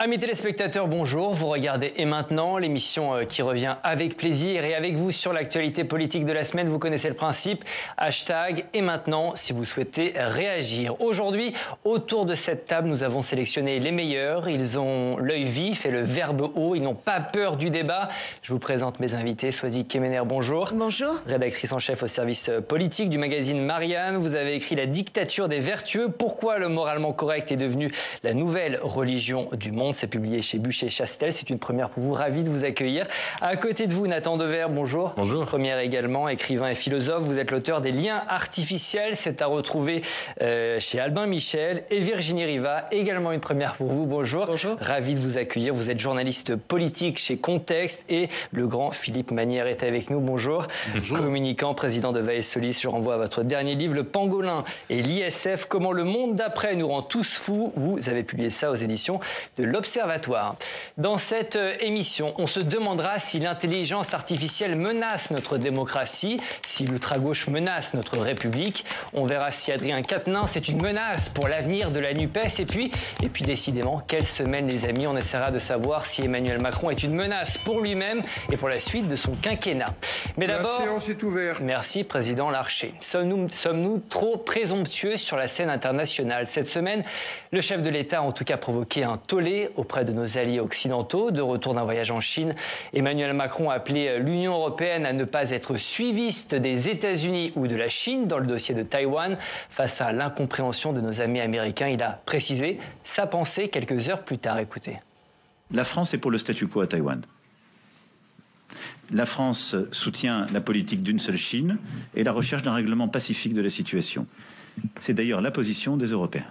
Amis téléspectateurs, bonjour. Vous regardez Et Maintenant, l'émission qui revient avec plaisir et avec vous sur l'actualité politique de la semaine. Vous connaissez le principe. Hashtag Et Maintenant si vous souhaitez réagir. Aujourd'hui, autour de cette table, nous avons sélectionné les meilleurs. Ils ont l'œil vif et le verbe haut. Ils n'ont pas peur du débat. Je vous présente mes invités. Swazik Kemener, bonjour. Bonjour. Rédactrice en chef au service politique du magazine Marianne. Vous avez écrit La dictature des vertueux. Pourquoi le moralement correct est devenu la nouvelle religion du monde. C'est publié chez Buchet-Chastel. C'est une première pour vous. Ravi de vous accueillir. À côté de vous, Nathan Dever, bonjour. Bonjour. Première également, écrivain et philosophe. Vous êtes l'auteur des Liens artificiels. C'est à retrouver chez Albin Michel. Et Virginie Riva, également une première pour vous. Bonjour. Bonjour. Ravi de vous accueillir. Vous êtes journaliste politique chez Contexte. Et le grand Philippe Manière est avec nous. Bonjour. Bonjour. Communicant, président de Vae Solis. Je renvoie à votre dernier livre, Le Pangolin et l'ISF. Comment le monde d'après nous rend tous fous. Vous avez publié ça aux éditions de l'Observatoire. Dans cette émission, on se demandera si l'intelligence artificielle menace notre démocratie, si l'ultra-gauche menace notre République. On verra si Adrien Quatennens c'est une menace pour l'avenir de la NUPES. Et puis décidément, quelle semaine les amis, on essaiera de savoir si Emmanuel Macron est une menace pour lui-même et pour la suite de son quinquennat. Mais d'abord, la séance est ouverte. Merci Président Larcher. Sommes-nous trop présomptueux sur la scène internationale? Cette semaine, le chef de l'État a en tout cas provoqué un tollé auprès de nos alliés occidentaux. De retour d'un voyage en Chine, Emmanuel Macron a appelé l'Union européenne à ne pas être suiviste des États-Unis ou de la Chine dans le dossier de Taïwan. Face à l'incompréhension de nos amis américains, il a précisé sa pensée quelques heures plus tard. Écoutez. La France est pour le statu quo à Taïwan. La France soutient la politique d'une seule Chine et la recherche d'un règlement pacifique de la situation. C'est d'ailleurs la position des Européens.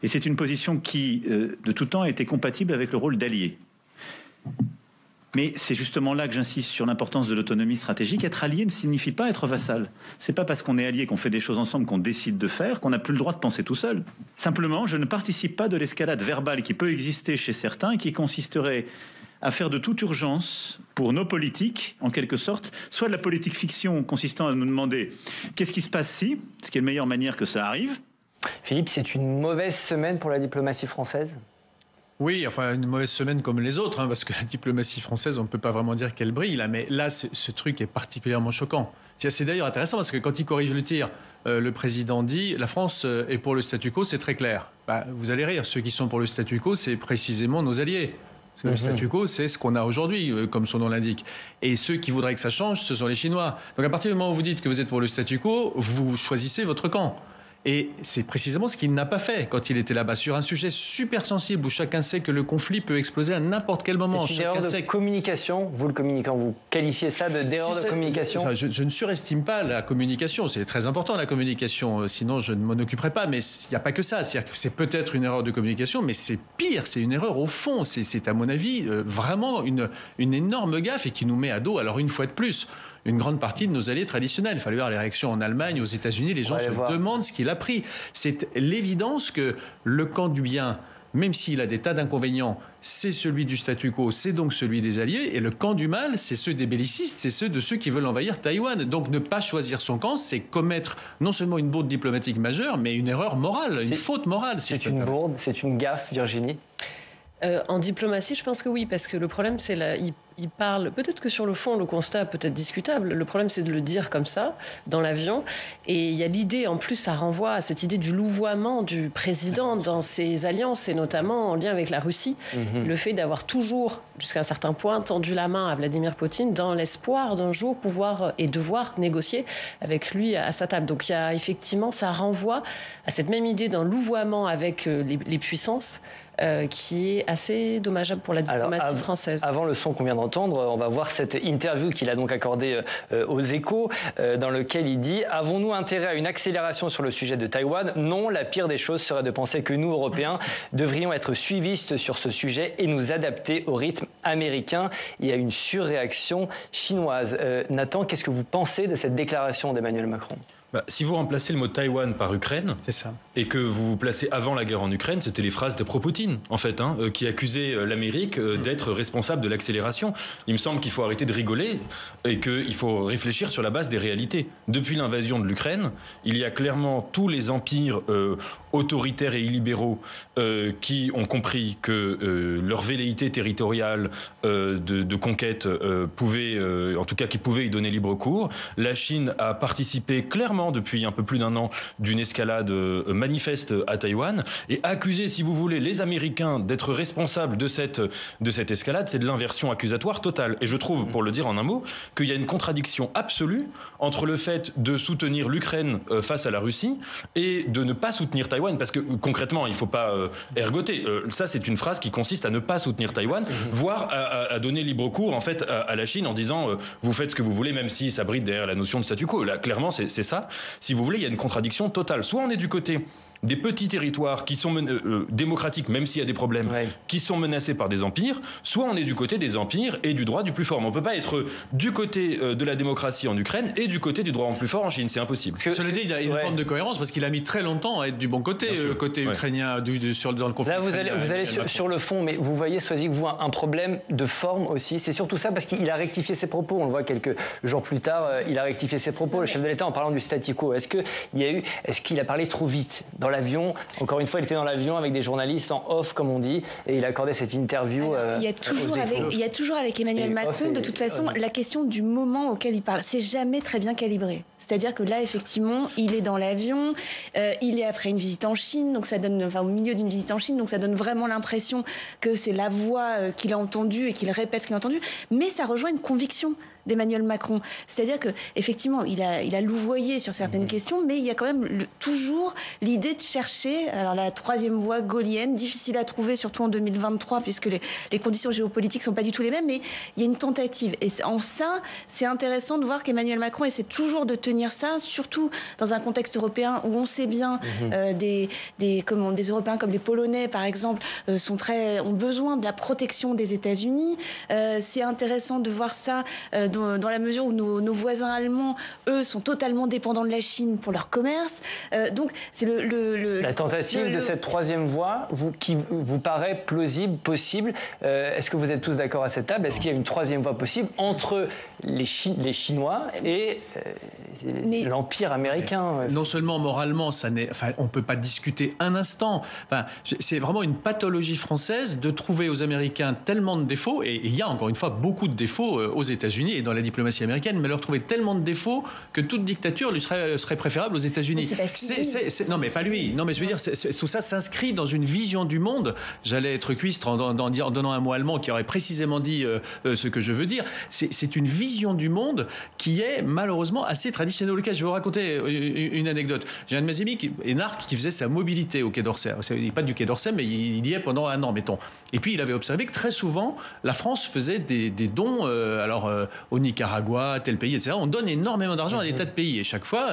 Et c'est une position qui, de tout temps, a été compatible avec le rôle d'allié. Mais c'est justement là que j'insiste sur l'importance de l'autonomie stratégique. Être allié ne signifie pas être vassal. C'est pas parce qu'on est allié, qu'on fait des choses ensemble, qu'on décide de faire, qu'on n'a plus le droit de penser tout seul. Simplement, je ne participe pas de l'escalade verbale qui peut exister chez certains et qui consisterait à faire de toute urgence pour nos politiques, en quelque sorte, soit de la politique fiction consistant à nous demander qu'est-ce qui se passe si, ce qui est la meilleure manière que ça arrive. Philippe, c'est une mauvaise semaine pour la diplomatie française ? Oui, enfin une mauvaise semaine comme les autres, parce que la diplomatie française, on ne peut pas vraiment dire qu'elle brille, là, mais là, ce truc est particulièrement choquant. C'est d'ailleurs intéressant, parce que quand il corrige le tir, le président dit « la France est pour le statu quo, c'est très clair ». Vous allez rire, ceux qui sont pour le statu quo, c'est précisément nos alliés. Parce que le statu quo, c'est ce qu'on a aujourd'hui, comme son nom l'indique. Et ceux qui voudraient que ça change, ce sont les Chinois. Donc à partir du moment où vous dites que vous êtes pour le statu quo, vous choisissez votre camp. Et c'est précisément ce qu'il n'a pas fait quand il était là-bas, sur un sujet super sensible où chacun sait que le conflit peut exploser à n'importe quel moment. C'est une erreur de communication, vous le communiquant, vous qualifiez ça d'erreur de communication? Enfin, je ne surestime pas la communication, c'est très important la communication, sinon je ne m'en occuperai pas, mais il n'y a pas que ça. C'est-à-dire que c'est peut-être une erreur de communication, mais c'est pire, c'est une erreur au fond. C'est à mon avis vraiment une énorme gaffe et qui nous met à dos, alors une fois de plus, une grande partie de nos alliés traditionnels. Il fallait voir les réactions en Allemagne, aux États-Unis. Les gens se demandent ce qu'il a pris. C'est l'évidence que le camp du bien, même s'il a des tas d'inconvénients, c'est celui du statu quo, c'est donc celui des alliés. Et le camp du mal, c'est ceux des bellicistes, c'est ceux de ceux qui veulent envahir Taïwan. Donc ne pas choisir son camp, c'est commettre non seulement une bourde diplomatique majeure, mais une erreur morale, une faute morale. C'est une bourde, c'est une gaffe, Virginie? En diplomatie, je pense que oui, parce que le problème, c'est il parle. Peut-être que sur le fond, le constat peut être discutable. Le problème, c'est de le dire comme ça, dans l'avion. Et il y a l'idée, en plus, ça renvoie à cette idée du louvoiement du président dans ses alliances, et notamment en lien avec la Russie. Le fait d'avoir toujours, jusqu'à un certain point, tendu la main à Vladimir Poutine dans l'espoir d'un jour pouvoir et devoir négocier avec lui à sa table. Donc il y a effectivement, ça renvoie à cette même idée d'un louvoiement avec les puissances. Qui est assez dommageable pour la diplomatie française. Avant le son qu'on vient d'entendre, on va voir cette interview qu'il a donc accordée aux Échos, dans lequel il dit « Avons-nous intérêt à une accélération sur le sujet de Taïwan? Non, la pire des choses serait de penser que nous, Européens, devrions être suivistes sur ce sujet et nous adapter au rythme américain. » Il y a une surréaction chinoise. Nathan, qu'est-ce que vous pensez de cette déclaration d'Emmanuel Macron ? Si vous remplacez le mot Taïwan par Ukraine, c'est ça. Et que vous vous placez avant la guerre en Ukraine, c'était les phrases de pro-Poutine, en fait, qui accusaient l'Amérique d'être responsable de l'accélération. Il me semble qu'il faut arrêter de rigoler et qu'il faut réfléchir sur la base des réalités. Depuis l'invasion de l'Ukraine, il y a clairement tous les empires autoritaires et illibéraux qui ont compris que leur velléité territoriale de conquête pouvait, en tout cas qui pouvait y donner libre cours. La Chine a participé clairement depuis un peu plus d'un an d'une escalade manifeste à Taïwan et accuser, si vous voulez, les Américains d'être responsables de cette escalade, c'est de l'inversion accusatoire totale. Et je trouve, pour le dire en un mot, qu'il y a une contradiction absolue entre le fait de soutenir l'Ukraine face à la Russie et de ne pas soutenir Taïwan, parce que concrètement, il ne faut pas ergoter. Ça, c'est une phrase qui consiste à ne pas soutenir Taïwan, voire à donner libre cours en fait à la Chine en disant vous faites ce que vous voulez, même si ça bride derrière la notion de statu quo. Là, clairement, c'est ça. Si vous voulez, il y a une contradiction totale. Soit on est du côté des petits territoires qui sont démocratiques, même s'il y a des problèmes, qui sont menacés par des empires, soit on est du côté des empires et du droit du plus fort. Mais on ne peut pas être du côté de la démocratie en Ukraine et du côté du droit du plus fort en Chine. C'est impossible. Cela dit, il y a une forme de cohérence parce qu'il a mis très longtemps à être du bon côté, côté ukrainien, dans le conflit. Là, vous allez sur le fond, mais vous voyez, Soisy, que vous avez un problème de forme aussi. C'est surtout ça parce qu'il a rectifié ses propos. On le voit quelques jours plus tard, il a rectifié ses propos, le chef de l'État, en parlant du statu quo. Est-ce qu'il a parlé trop vite dans l'avion? Encore une fois, il était dans l'avion avec des journalistes en off, comme on dit, et il accordait cette interview. Alors, il y a toujours avec Emmanuel Macron, de toute façon, la question du moment auquel il parle. C'est jamais très bien calibré. C'est-à-dire que là, effectivement, il est dans l'avion, il est après une visite en Chine, donc ça donne, au milieu d'une visite en Chine, donc ça donne vraiment l'impression que c'est la voix qu'il a entendue et qu'il répète ce qu'il a entendu. Mais ça rejoint une conviction d'Emmanuel Macron. C'est-à-dire que effectivement, il a louvoyé sur certaines questions, mais il y a quand même toujours l'idée de chercher, alors la troisième voie gaullienne, difficile à trouver, surtout en 2023, puisque les conditions géopolitiques sont pas du tout les mêmes, mais il y a une tentative. Et en ça, c'est intéressant de voir qu'Emmanuel Macron essaie toujours de tenir ça, surtout dans un contexte européen où on sait bien des Européens comme les Polonais, par exemple, ont besoin de la protection des États-Unis. C'est intéressant de voir ça dans la mesure où nos voisins allemands, eux, sont totalement dépendants de la Chine pour leur commerce. Donc, c'est la tentative de cette troisième voie qui vous paraît plausible, possible. Est-ce que vous êtes tous d'accord à cette table? Est-ce qu'il y a une troisième voie possible entre les Chinois et l'Empire américain? Non seulement moralement, on ne peut pas discuter un instant. C'est vraiment une pathologie française de trouver aux Américains tellement de défauts, et il y a encore une fois beaucoup de défauts aux États-Unis et dans la diplomatie américaine, mais leur trouver tellement de défauts que toute dictature lui serait préférable aux États-Unis. Non, mais pas lui. Non, mais je veux dire, tout ça s'inscrit dans une vision du monde. J'allais être cuistre en donnant un mot allemand qui aurait précisément dit ce que je veux dire. C'est une vision du monde qui est malheureusement assez traditionnelle. Je vais vous raconter une anecdote. J'ai un de mes amis, Énarque, qui faisait sa mobilité au Quai d'Orsay. Il n'est pas du Quai d'Orsay, mais il y est pendant un an, mettons. Et puis, il avait observé que très souvent, la France faisait des dons, au Nicaragua, tel pays, etc. On donne énormément d'argent à des tas de pays. Et chaque fois,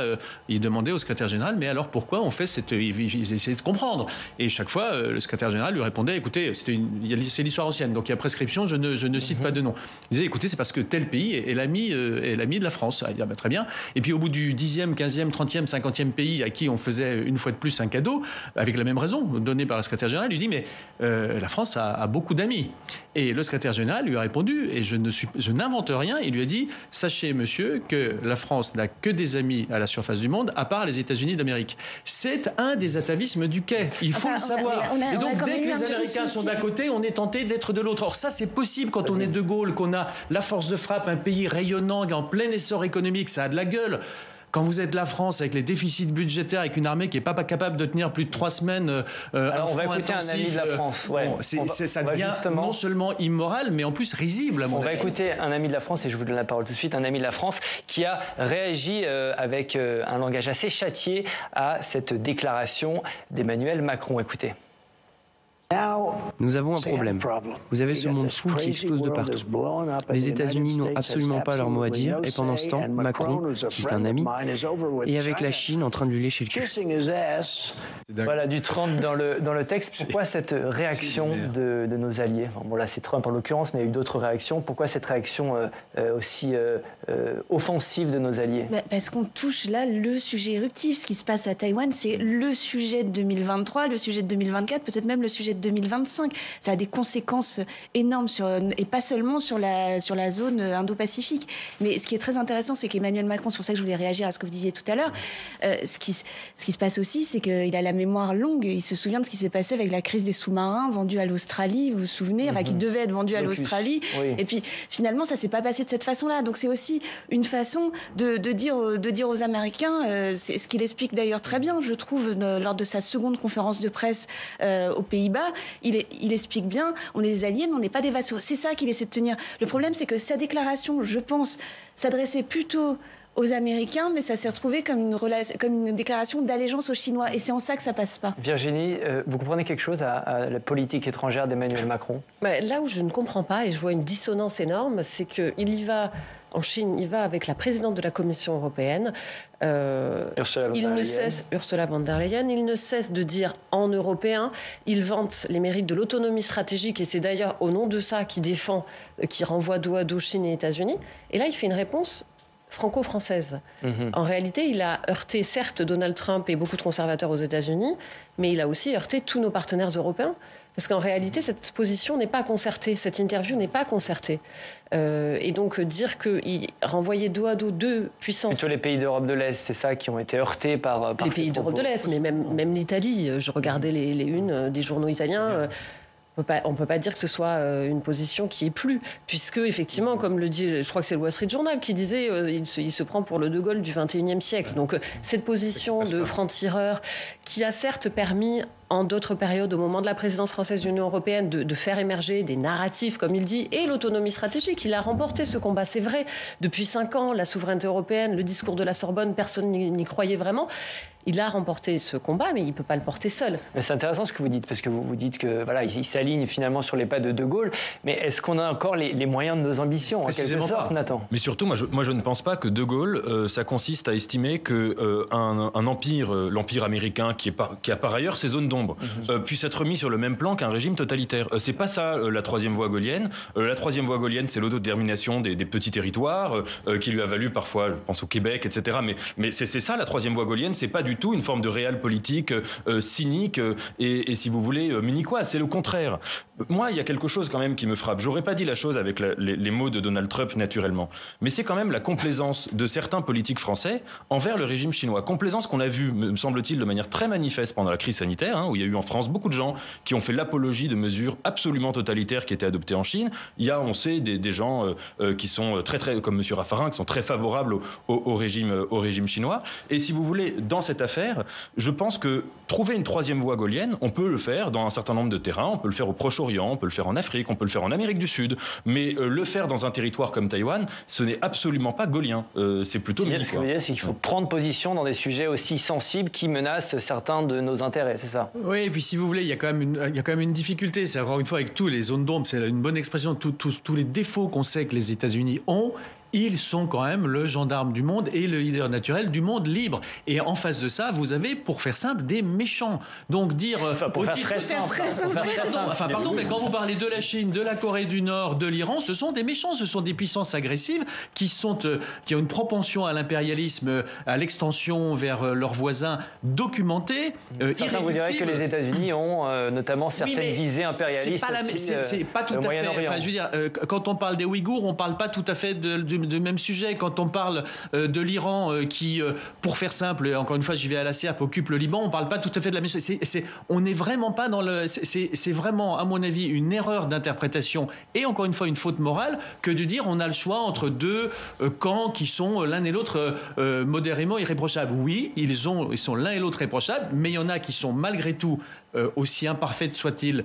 il demandait au secrétaire général, mais alors pourquoi on fait il essayait de comprendre. Et chaque fois, le secrétaire général lui répondait, écoutez, c'est l'histoire ancienne, donc il y a prescription, je ne cite pas de nom. Il disait, écoutez, c'est parce que tel pays est l'ami de la France. Il dit, très bien. Et puis au bout du 10e, 15e, 30e, 50e pays à qui on faisait une fois de plus un cadeau, avec la même raison, donné par le secrétaire général, lui dit, mais la France a beaucoup d'amis. Et le secrétaire général lui a répondu, et je n'invente rien, il lui a dit, sachez monsieur que la France n'a que des amis à la surface du monde, à part les États-Unis d'Amérique. C'est un des atavismes du Quai, il faut le savoir. Et donc dès que les Américains sont d'un côté, on est tenté d'être de l'autre. Or ça c'est possible quand on est De Gaulle, qu'on a la force de frappe, un pays rayonnant, en plein essor économique, ça a de la gueule. Quand vous êtes la France avec les déficits budgétaires, avec une armée qui n'est pas capable de tenir plus de 3 semaines alors on va écouter un ami de la France. Ça devient non seulement immoral, mais en plus risible. On va écouter un ami de la France, et je vous donne la parole tout de suite, un ami de la France qui a réagi avec un langage assez châtié à cette déclaration d'Emmanuel Macron. Écoutez. Nous avons un problème. Vous avez ce monde fou qui explose de partout. Les États-Unis n'ont absolument pas leur mot à dire, et pendant ce temps, Macron, qui est un ami, est avec la Chine en train de lui lécher le cul. Voilà, du Trump dans le texte. Pourquoi cette réaction de nos alliés? Bon, là, c'est Trump en l'occurrence, mais il y a eu d'autres réactions. Pourquoi cette réaction aussi offensive de nos alliés? Parce qu'on touche là le sujet éruptif. Ce qui se passe à Taïwan, c'est le sujet de 2023, le sujet de 2024, peut-être même le sujet de 2025. Ça a des conséquences énormes et pas seulement sur la zone Indo-Pacifique. Mais ce qui est très intéressant, c'est qu'Emmanuel Macron, c'est pour ça que je voulais réagir à ce que vous disiez tout à l'heure, ce qui se passe aussi, c'est qu'il a la mémoire longue. Il se souvient de ce qui s'est passé avec la crise des sous-marins vendus à l'Australie, vous vous souvenez, enfin, qui devaient être vendus à l'Australie. Oui. Et puis finalement, ça s'est pas passé de cette façon-là. Donc c'est aussi une façon de dire aux Américains, c'est ce qu'il explique d'ailleurs très bien, je trouve, lors de sa seconde conférence de presse aux Pays-Bas. Il explique bien, on est des alliés, mais on n'est pas des vassaux. C'est ça qu'il essaie de tenir. Le problème, c'est que sa déclaration, je pense, s'adressait plutôt aux Américains, mais ça s'est retrouvé comme une déclaration d'allégeance aux Chinois. Et c'est en ça que ça passe pas. Virginie, vous comprenez quelque chose à la politique étrangère d'Emmanuel Macron? Là où je ne comprends pas, et je vois une dissonance énorme, c'est qu'il y va... En Chine, il va avec la présidente de la Commission européenne. Ursula von der Leyen. Il ne cesse de dire en européen. Il vante les mérites de l'autonomie stratégique. Et c'est d'ailleurs au nom de ça qu'il renvoie dos à dos Chine et États-Unis. Et là, il fait une réponse franco-française. En réalité, il a heurté, certes, Donald Trump et beaucoup de conservateurs aux États-Unis, mais il a aussi heurté tous nos partenaires européens. Parce qu'en réalité, cette position n'est pas concertée, cette interview n'est pas concertée. Et donc, dire qu'il renvoyait dos à dos deux puissances... Plutôt les pays d'Europe de l'Est, c'est ça, qui ont été heurtés par les pays d'Europe de l'Est, mais même l'Italie. Je regardais les unes des journaux italiens... On ne peut pas dire que ce soit une position qui est plus, puisque effectivement, comme le dit, je crois que c'est le Wall Street Journal qui disait, il se prend pour le De Gaulle du XXIe siècle. Donc cette position de franc-tireur qui a certes permis en d'autres périodes, au moment de la présidence française de l'Union européenne, de faire émerger des narratifs, comme il dit, et l'autonomie stratégique. Il a remporté ce combat, c'est vrai. Depuis 5 ans, la souveraineté européenne, le discours de la Sorbonne, personne n'y croyait vraiment. Il a remporté ce combat, mais il ne peut pas le porter seul. Mais c'est intéressant ce que vous dites, parce que vous dites que voilà, il s'aligne finalement sur les pas de De Gaulle. Mais est-ce qu'on a encore les moyens de nos ambitions, en quelque sorte, Nathan? Mais surtout, moi, je ne pense pas que De Gaulle, ça consiste à estimer que un empire, l'empire américain, qui a par ailleurs ses zones d'ombre, puisse être mis sur le même plan qu'un régime totalitaire. C'est pas ça la troisième voie gaulienne. La troisième voie gaulienne, c'est l'autodétermination des petits territoires, qui lui a valu parfois, je pense au Québec, etc. Mais c'est ça la troisième voie gaulienne. C'est pas du tout une forme de réel politique cynique et si vous voulez munichoise. C'est le contraire. Moi, il y a quelque chose quand même qui me frappe. J'aurais pas dit la chose avec les mots de Donald Trump naturellement, mais c'est quand même la complaisance de certains politiques français envers le régime chinois. Complaisance qu'on a vue, me semble-t-il, de manière très manifeste pendant la crise sanitaire, où il y a eu en France beaucoup de gens qui ont fait l'apologie de mesures absolument totalitaires qui étaient adoptées en Chine. Il y a, on sait, des gens qui sont très, comme M. Raffarin, qui sont très favorables au régime chinois. Et si vous voulez, dans cette affaire, je pense que trouver une troisième voie gaulienne, on peut le faire dans un certain nombre de terrains. On peut le faire au Proche-Orient, on peut le faire en Afrique, on peut le faire en Amérique du Sud. Mais le faire dans un territoire comme Taïwan, ce n'est absolument pas gaulien. C'est plutôt militant. Ce que vous dites, c'est qu'il faut prendre position dans des sujets aussi sensibles qui menacent certains de nos intérêts, c'est ça? Oui, et puis si vous voulez, il y a quand même une difficulté. C'est encore une fois avec tous les zones d'ombre, c'est une bonne expression, tous les défauts qu'on sait que les États-Unis ont. Ils sont quand même le gendarme du monde et le leader naturel du monde libre. Et en face de ça, vous avez, pour faire simple, des méchants. Donc dire... pour faire très simple. Mais quand vous parlez de la Chine, de la Corée du Nord, de l'Iran, ce sont des méchants, ce sont des puissances agressives qui ont une propension à l'impérialisme, à l'extension vers leurs voisins documentés, certains vous diraient que les États-Unis ont notamment certaines visées impérialistes. C'est pas tout à fait... Enfin, je veux dire, quand on parle des Ouïghours, on parle pas tout à fait de même sujet. Quand on parle de l'Iran qui, pour faire simple, encore une fois, j'y vais à la serpe, occupe le Liban, on parle pas tout à fait de la même chose. On n'est vraiment pas dans le... C'est vraiment, à mon avis, une erreur d'interprétation et encore une fois une faute morale que de dire on a le choix entre deux camps qui sont l'un et l'autre modérément irréprochables. Oui, ils sont l'un et l'autre réprochables, mais il y en a qui sont malgré tout, aussi imparfaites soient-elles,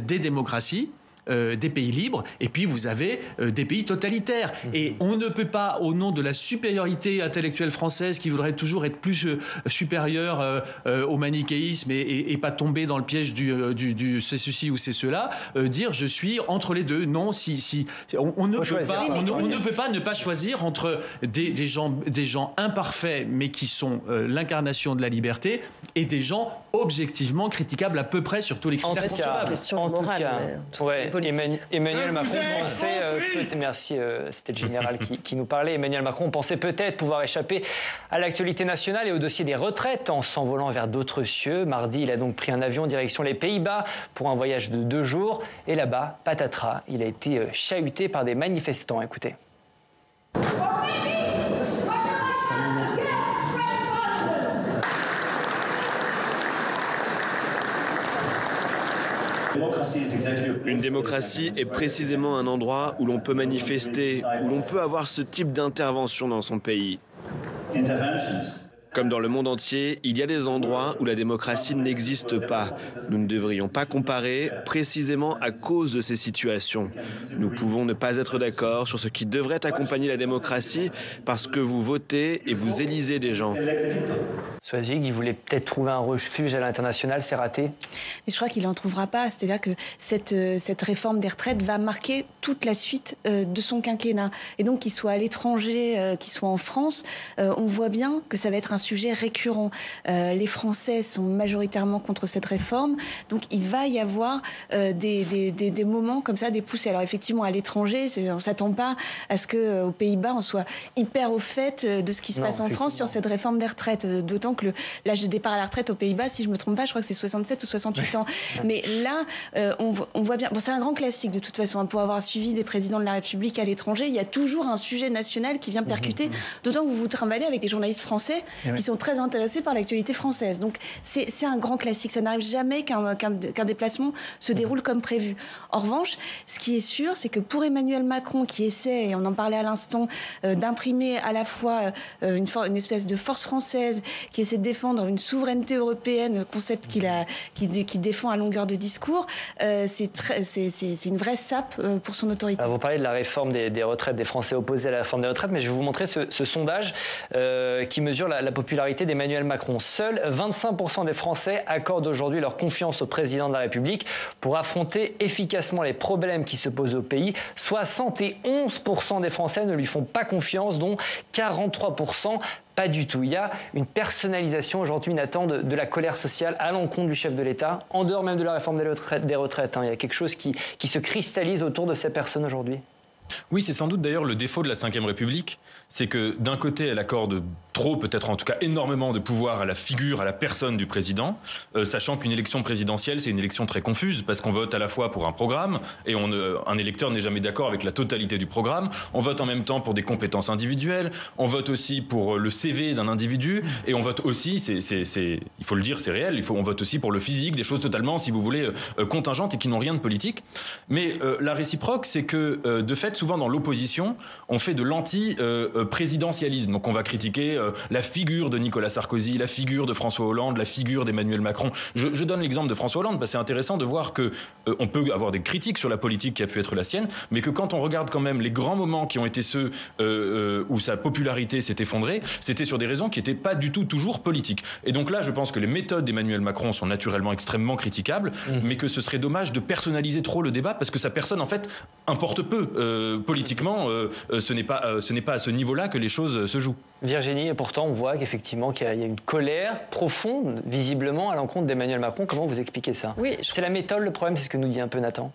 des démocraties. des pays libres, et puis vous avez des pays totalitaires. Et on ne peut pas, au nom de la supériorité intellectuelle française, qui voudrait toujours être plus supérieure au manichéisme et pas tomber dans le piège du c'est ceci ou c'est cela, dire je suis entre les deux. Non, on ne peut pas ne pas choisir entre des gens imparfaits, mais qui sont l'incarnation de la liberté, et des gens objectivement critiquables à peu près sur tous les critères consommables. Emmanuel Macron pensait, merci, c'était le général qui nous parlait, Emmanuel Macron pensait peut-être pouvoir échapper à l'actualité nationale et au dossier des retraites en s'envolant vers d'autres cieux. Mardi, il a donc pris un avion direction les Pays-Bas pour un voyage de 2 jours. Et là-bas, patatras, il a été chahuté par des manifestants. Écoutez. Une démocratie est précisément un endroit où l'on peut manifester, où l'on peut avoir ce type d'intervention dans son pays. Comme dans le monde entier, il y a des endroits où la démocratie n'existe pas. Nous ne devrions pas comparer précisément à cause de ces situations. Nous pouvons ne pas être d'accord sur ce qui devrait accompagner la démocratie parce que vous votez et vous élisez des gens. Soazig, il voulait peut-être trouver un refuge à l'international, c'est raté. Mais je crois qu'il n'en trouvera pas. C'est-à-dire que cette réforme des retraites va marquer toute la suite de son quinquennat. Et donc, qu'il soit à l'étranger, qu'il soit en France, on voit bien que ça va être un sujet récurrent. Les Français sont majoritairement contre cette réforme. Donc, il va y avoir des moments comme ça, des poussées. Alors, effectivement, à l'étranger, on ne s'attend pas à ce qu'aux Pays-Bas, on soit hyper au fait de ce qui se passe en France sur cette réforme des retraites. D'autant que l'âge de départ à la retraite aux Pays-Bas, si je ne me trompe pas, je crois que c'est 67 ou 68 ans. Mais là, on voit bien... Bon, c'est un grand classique, de toute façon. Pour avoir suivi des présidents de la République à l'étranger, il y a toujours un sujet national qui vient percuter. D'autant que vous vous trimballez avec des journalistes français qui sont très intéressés par l'actualité française. Donc, c'est un grand classique. Ça n'arrive jamais qu'un déplacement se déroule comme prévu. En revanche, ce qui est sûr, c'est que pour Emmanuel Macron, qui essaie, et on en parlait à l'instant, d'imprimer à la fois une espèce de force française, qui essaie de défendre une souveraineté européenne, concept qu'il défend à longueur de discours, c'est une vraie sape pour son autorité. Alors vous parlez de la réforme des retraites, des Français opposés à la réforme des retraites, mais je vais vous montrer ce sondage qui mesure la popularité d'Emmanuel Macron. Seuls 25% des Français accordent aujourd'hui leur confiance au président de la République pour affronter efficacement les problèmes qui se posent au pays. 71% des Français ne lui font pas confiance, dont 43% pas du tout. Il y a une personnalisation aujourd'hui, Nathan, de la colère sociale à l'encontre du chef de l'État, en dehors même de la réforme des retraites. Il y a quelque chose qui se cristallise autour de ces personnes aujourd'hui. Oui, c'est sans doute d'ailleurs le défaut de la Ve République, c'est que d'un côté, elle accorde trop, peut-être en tout cas énormément de pouvoir à la figure, à la personne du président, sachant qu'une élection présidentielle, c'est une élection très confuse, parce qu'on vote à la fois pour un programme, et un électeur n'est jamais d'accord avec la totalité du programme, on vote en même temps pour des compétences individuelles, on vote aussi pour le CV d'un individu, et on vote aussi, il faut le dire, c'est réel, on vote aussi pour le physique, des choses totalement, si vous voulez, contingentes et qui n'ont rien de politique. Mais la réciproque, c'est que de fait, souvent dans l'opposition, on fait de l'anti-présidentialisme. Donc on va critiquer la figure de Nicolas Sarkozy, la figure de François Hollande, la figure d'Emmanuel Macron. Je donne l'exemple de François Hollande parce que c'est intéressant de voir que on peut avoir des critiques sur la politique qui a pu être la sienne, mais que quand on regarde quand même les grands moments qui ont été ceux où sa popularité s'est effondrée, c'était sur des raisons qui n'étaient pas du tout toujours politiques. Et donc là, je pense que les méthodes d'Emmanuel Macron sont naturellement extrêmement critiquables, mais que ce serait dommage de personnaliser trop le débat parce que sa personne, en fait, importe peu. Politiquement, ce n'est pas à ce niveau-là que les choses se jouent. Virginie, et pourtant on voit qu'effectivement qu'il y a une colère profonde, visiblement, à l'encontre d'Emmanuel Macron. Comment vous expliquez ça ? Oui, c'est la méthode, le problème, c'est ce que nous dit un peu Nathan.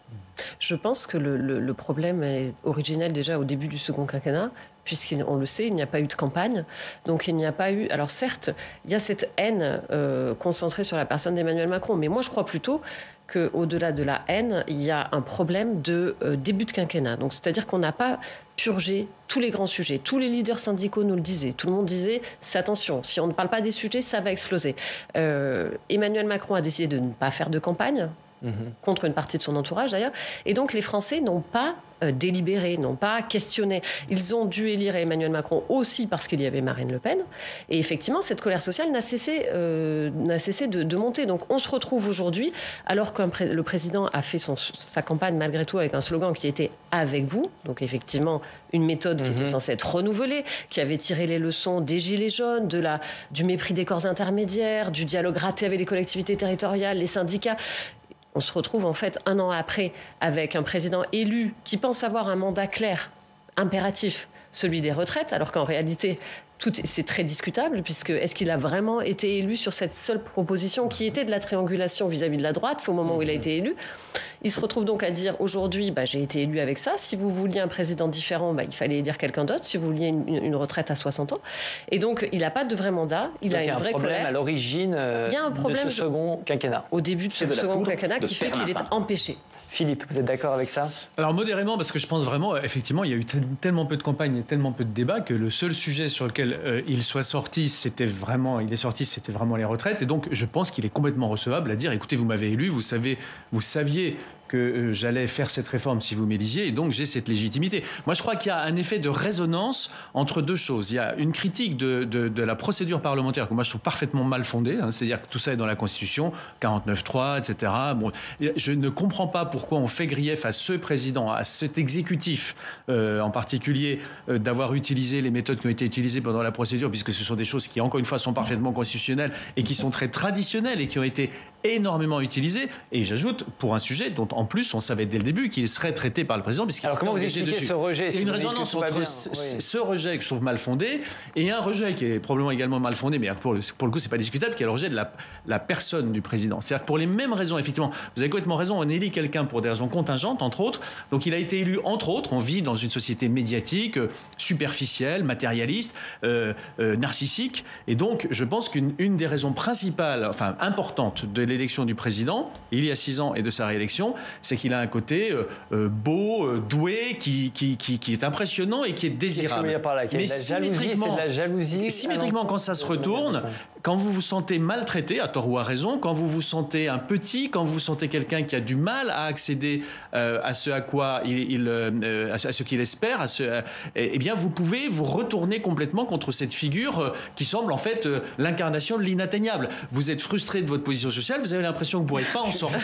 Je pense que le problème est originel déjà au début du second quinquennat, puisqu'on le sait, il n'y a pas eu de campagne. Donc il n'y a pas eu... Alors certes, il y a cette haine concentrée sur la personne d'Emmanuel Macron, mais moi je crois plutôt qu'au-delà de la haine, il y a un problème de début de quinquennat. Donc c'est-à-dire qu'on n'a pas purgé tous les grands sujets. Tous les leaders syndicaux nous le disaient. Tout le monde disait, c'est attention, si on ne parle pas des sujets, ça va exploser. Emmanuel Macron a décidé de ne pas faire de campagne. contre une partie de son entourage d'ailleurs. Et donc les Français n'ont pas délibéré, n'ont pas questionné. Ils ont dû élire Emmanuel Macron aussi parce qu'il y avait Marine Le Pen. Et effectivement, cette colère sociale n'a cessé de monter. Donc on se retrouve aujourd'hui, alors que le président a fait sa campagne malgré tout avec un slogan qui était « avec vous ». Donc effectivement, une méthode qui était censée être renouvelée, qui avait tiré les leçons des Gilets jaunes, du mépris des corps intermédiaires, du dialogue raté avec les collectivités territoriales, les syndicats. On se retrouve en fait 1 an après avec un président élu qui pense avoir un mandat clair, impératif, celui des retraites, alors qu'en réalité, c'est très discutable, puisque est-ce qu'il a vraiment été élu sur cette seule proposition qui était de la triangulation vis-à-vis de la droite au moment où il a été élu. Il se retrouve donc à dire aujourd'hui, j'ai été élu avec ça. Si vous vouliez un président différent, il fallait élire quelqu'un d'autre. Si vous vouliez une retraite à 60 ans. Et donc, il n'a pas de vrai mandat. Il a une vraie colère. Il y a un problème à l'origine de ce second quinquennat. Au début de ce second quinquennat qui fait qu'il est empêché. Philippe, vous êtes d'accord avec ça ? Alors modérément, parce que je pense vraiment, effectivement, il y a eu tellement peu de campagnes et tellement peu de débats que le seul sujet sur lequel il est sorti, c'était vraiment les retraites. Et donc, je pense qu'il est complètement recevable à dire, écoutez, vous m'avez élu, vous saviez que j'allais faire cette réforme si vous m'élisiez, et donc j'ai cette légitimité. Moi, je crois qu'il y a un effet de résonance entre deux choses. Il y a une critique de la procédure parlementaire que moi je trouve parfaitement mal fondée, c'est-à-dire que tout ça est dans la Constitution, 49.3, etc. Bon, je ne comprends pas pourquoi on fait grief à ce président, à cet exécutif en particulier, d'avoir utilisé les méthodes qui ont été utilisées pendant la procédure, puisque ce sont des choses qui, encore une fois, sont parfaitement constitutionnelles et qui sont très traditionnelles et qui ont été énormément utilisées. Et j'ajoute, pour un sujet dont en plus on savait dès le début qu'il serait traité par le président, puisqu'il Alors comment vous expliquez ce rejet ? Il y a une résonance entre ce rejet que je trouve mal fondé et un rejet qui est probablement également mal fondé, mais pour le coup c'est pas discutable, qui est le rejet de la personne du président. C'est-à-dire que pour les mêmes raisons, effectivement, vous avez complètement raison, on élit quelqu'un pour des raisons contingentes, entre autres. Donc il a été élu, entre autres, on vit dans une société médiatique, superficielle, matérialiste, narcissique, et donc je pense qu'une des raisons principales, enfin importantes de l'élection du président, il y a 6 ans, et de sa réélection, c'est qu'il a un côté beau, doué, qui est impressionnant et qui est désirable. Mais symétriquement, c'est de la jalousie. Symétriquement, quand ça se retourne, quand vous vous sentez maltraité, à tort ou à raison, quand vous vous sentez un petit, quand vous sentez quelqu'un qui a du mal à accéder à ce à quoi à ce qu'il espère, eh bien, vous pouvez vous retourner complètement contre cette figure qui semble en fait l'incarnation de l'inatteignable. Vous êtes frustré de votre position sociale, vous avez l'impression que vous ne pourrez pas en sortir.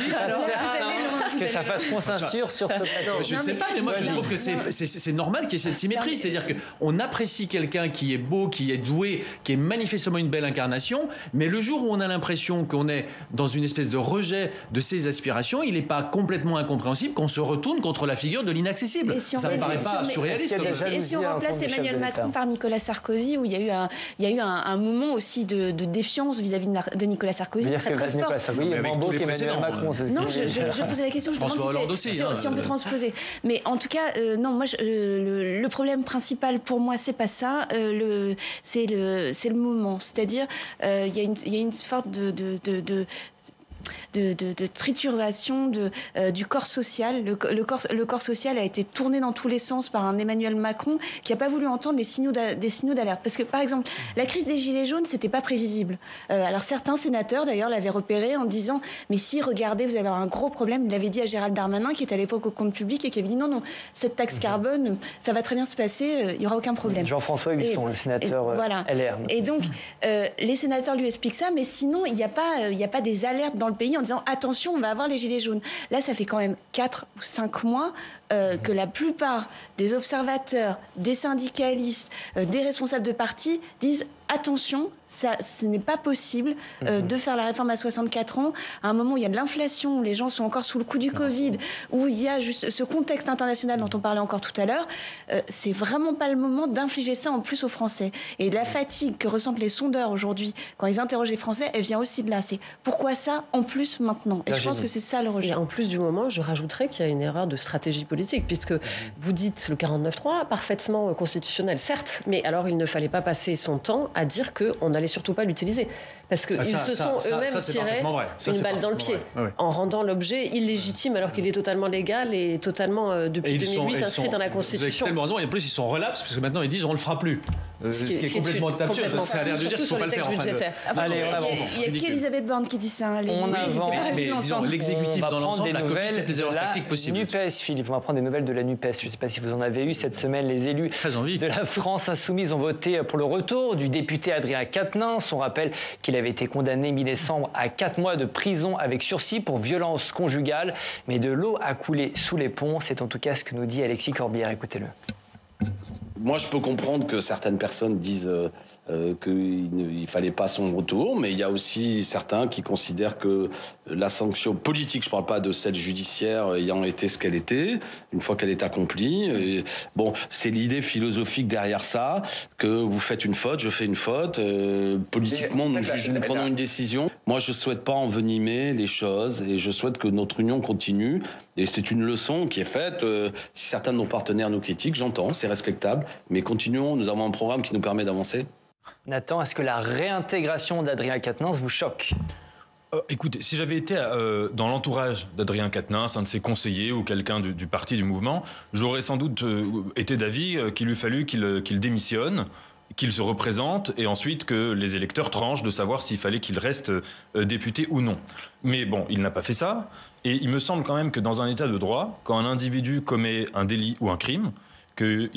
Que ça fasse consensus sur ce plateau. Je ne sais pas, mais moi je trouve que c'est normal qu'il y ait cette symétrie. C'est-à-dire qu'on apprécie quelqu'un qui est beau, qui est doué, qui est manifestement une belle incarnation, mais le jour où on a l'impression qu'on est dans une espèce de rejet de ses aspirations, il n'est pas complètement incompréhensible qu'on se retourne contre la figure de l'inaccessible. Ça ne me paraît pas surréaliste. Et si on remplace Emmanuel Macron par Nicolas Sarkozy, où il y a eu un moment aussi de défiance vis-à-vis de Nicolas Sarkozy, très fort. Emmanuel Macron. Non, je posais la question. François Hollande aussi. Si on peut transposer. Mais en tout cas, non, moi, le problème principal pour moi, c'est pas ça. C'est le moment. C'est-à-dire, il y a une sorte de trituration du corps social. Le corps social a été tourné dans tous les sens par un Emmanuel Macron qui n'a pas voulu entendre des signaux d'alerte. Parce que, par exemple, la crise des Gilets jaunes, c'était pas prévisible. Alors, certains sénateurs, d'ailleurs, l'avaient repéré en disant « Mais si, regardez, vous allez avoir un gros problème ». Il l'avait dit à Gérald Darmanin, qui était à l'époque au compte public et qui avait dit « Non, cette taxe carbone, ça va très bien se passer, il n'y aura aucun problème ». Jean-François Husson, le sénateur voilà. LR. Et donc, les sénateurs lui expliquent ça, mais sinon, il n'y a pas des alertes dans le pays en disant attention, on va avoir les gilets jaunes. Là, ça fait quand même 4 ou 5 mois que la plupart des observateurs, des syndicalistes, des responsables de partis disent attention, ce n'est pas possible de faire la réforme à 64 ans, à un moment où il y a de l'inflation, où les gens sont encore sous le coup du Covid, où il y a juste ce contexte international dont on parlait encore tout à l'heure. C'est vraiment pas le moment d'infliger ça en plus aux Français. Et la fatigue que ressentent les sondeurs aujourd'hui, quand ils interrogent les Français, elle vient aussi de là. C'est pourquoi ça en plus maintenant ? Et je pense que c'est ça le rejet. Et en plus du moment, je rajouterais qu'il y a une erreur de stratégie politique, puisque vous dites le 49.3, parfaitement constitutionnel, certes, mais alors il ne fallait pas passer son temps à dire qu'on n'allait surtout pas l'utiliser. Parce qu'ils se sont eux-mêmes tirés une balle dans le pied, en rendant l'objet illégitime alors qu'il est totalement légal et totalement, depuis 2008, inscrit dans la Constitution. Vous avez tellement raison, et en plus ils sont relapses, parce que maintenant ils disent on ne le fera plus. Ce qui est complètement absurde. Ça a l'air de dire qu'il ne faut pas le faire. Allez, il n'y a qu'Elisabeth Borne qui dit ça. On avance. Mais disons, l'exécutif dans l'ensemble a commis toutes les erreurs tactiques possibles. NUPES, Philippe, on va prendre des nouvelles de la NUPES. Je ne sais pas si vous en avez eu cette semaine. Les élus de la France insoumise ont voté pour le retour du député Adrien Quatennens. On rappelle qu'il avait été condamné mi-décembre à 4 mois de prison avec sursis pour violence conjugale. Mais de l'eau a coulé sous les ponts. C'est en tout cas ce que nous dit Alexis Corbière. Écoutez-le. Moi, je peux comprendre que certaines personnes disent qu'il ne fallait pas son retour, mais il y a aussi certains qui considèrent que la sanction politique, je ne parle pas de celle judiciaire ayant été ce qu'elle était, une fois qu'elle est accomplie. Et bon, c'est l'idée philosophique derrière ça, que vous faites une faute, je fais une faute. Politiquement, nous prenons une décision. Moi, je ne souhaite pas envenimer les choses et je souhaite que notre union continue. Et c'est une leçon qui est faite. Si certains de nos partenaires nous critiquent, j'entends, c'est respectable. Mais continuons, nous avons un programme qui nous permet d'avancer. Nathan, est-ce que la réintégration d'Adrien Quatennens vous choque ? Écoutez, si j'avais été dans l'entourage d'Adrien Quatennens, un de ses conseillers ou quelqu'un du parti, du mouvement, j'aurais sans doute été d'avis qu'il eût fallu qu'il démissionne, qu'il se représente et ensuite que les électeurs tranchent de savoir s'il fallait qu'il reste député ou non. Mais bon, il n'a pas fait ça. Et il me semble quand même que dans un état de droit, quand un individu commet un délit ou un crime, qu'il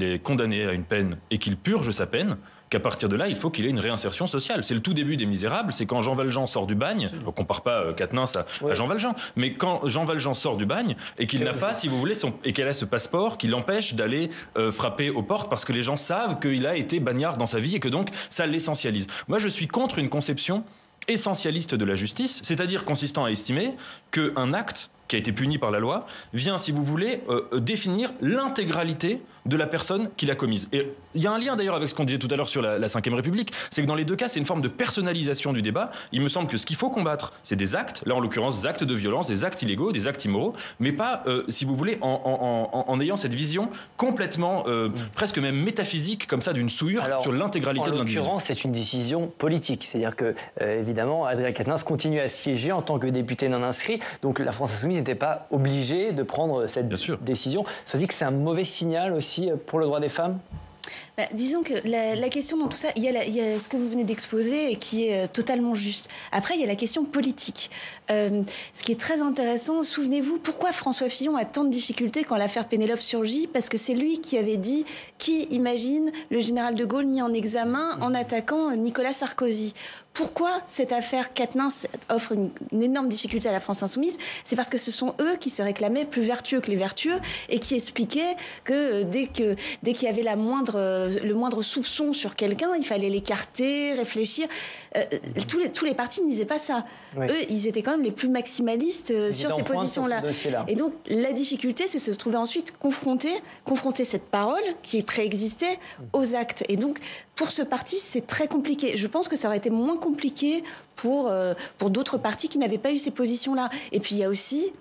est condamné à une peine et qu'il purge sa peine, qu'à partir de là, il faut qu'il ait une réinsertion sociale. C'est le tout début des Misérables, c'est quand Jean Valjean sort du bagne, on ne compare pas Quatennens à Jean Valjean, mais quand Jean Valjean sort du bagne et qu'il n'a pas, si vous voulez, et qu'elle a ce passeport qui l'empêche d'aller frapper aux portes parce que les gens savent qu'il a été bagnard dans sa vie et que donc ça l'essentialise. Moi, je suis contre une conception essentialiste de la justice, c'est-à-dire consistant à estimer qu'un acte qui a été puni par la loi vient, si vous voulez, définir l'intégralité de la personne qui l'a commise. Et il y a un lien d'ailleurs avec ce qu'on disait tout à l'heure sur la Ve République, c'est que dans les deux cas, c'est une forme de personnalisation du débat. Il me semble que ce qu'il faut combattre, c'est des actes, là en l'occurrence des actes de violence, des actes illégaux, des actes immoraux, mais pas, si vous voulez, en ayant cette vision complètement, presque même métaphysique, comme ça, d'une souillure sur l'intégralité de l'individu. En l'occurrence, c'est une décision politique. C'est-à-dire que, évidemment, Adrien Quatennens continue à siéger en tant que député non inscrit, donc la France Insoumise n'était pas obligée de prendre cette décision. Ça veut dire que c'est un mauvais signal aussi pour le droit des femmes ? Disons que la question dans tout ça, il y a ce que vous venez d'exposer et qui est totalement juste. Après, il y a la question politique. Ce qui est très intéressant, souvenez-vous, pourquoi François Fillon a tant de difficultés quand l'affaire Pénélope surgit ? Parce que c'est lui qui avait dit « Qui imagine le général de Gaulle mis en examen en attaquant Nicolas Sarkozy ?» Pourquoi cette affaire Quatennens offre une énorme difficulté à la France Insoumise ? C'est parce que ce sont eux qui se réclamaient plus vertueux que les vertueux et qui expliquaient que dès qu'il y avait le moindre soupçon sur quelqu'un, il fallait l'écarter, réfléchir. Tous les partis ne disaient pas ça. Oui. Eux, ils étaient quand même les plus maximalistes sur ces positions-là. Et donc, la difficulté, c'est de se trouver ensuite confronter cette parole qui préexistait aux actes. Et donc, pour ce parti, c'est très compliqué. Je pense que ça aurait été moins compliqué pour d'autres partis qui n'avaient pas eu ces positions-là. Et puis il y a aussi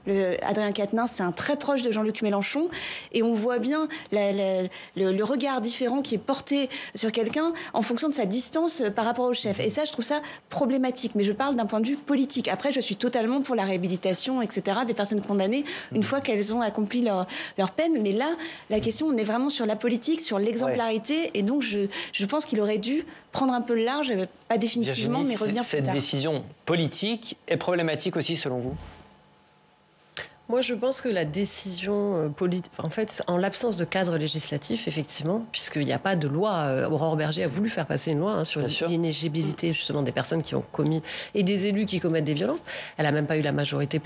Adrien Quatennens, c'est un très proche de Jean-Luc Mélenchon, et on voit bien le regard différent qui est porté sur quelqu'un en fonction de sa distance par rapport au chef. Et ça, je trouve ça problématique. Mais je parle d'un point de vue politique. Après, je suis totalement pour la réhabilitation, etc., des personnes condamnées une fois qu'elles ont accompli leur peine. Mais là, la question, on est vraiment sur la politique, sur l'exemplarité, et donc je pense qu'il aurait dû prendre un peu le large, pas définitivement, mais revenir plus tard. Cette décision politique est problématique aussi, selon vous ? Moi, je pense que la décision politique, en fait, en l'absence de cadre législatif, effectivement, puisqu'il n'y a pas de loi, Aurore Bergé a voulu faire passer une loi sur l'inéligibilité justement des personnes qui ont commis et des élus qui commettent des violences. Elle n'a même pas eu la majorité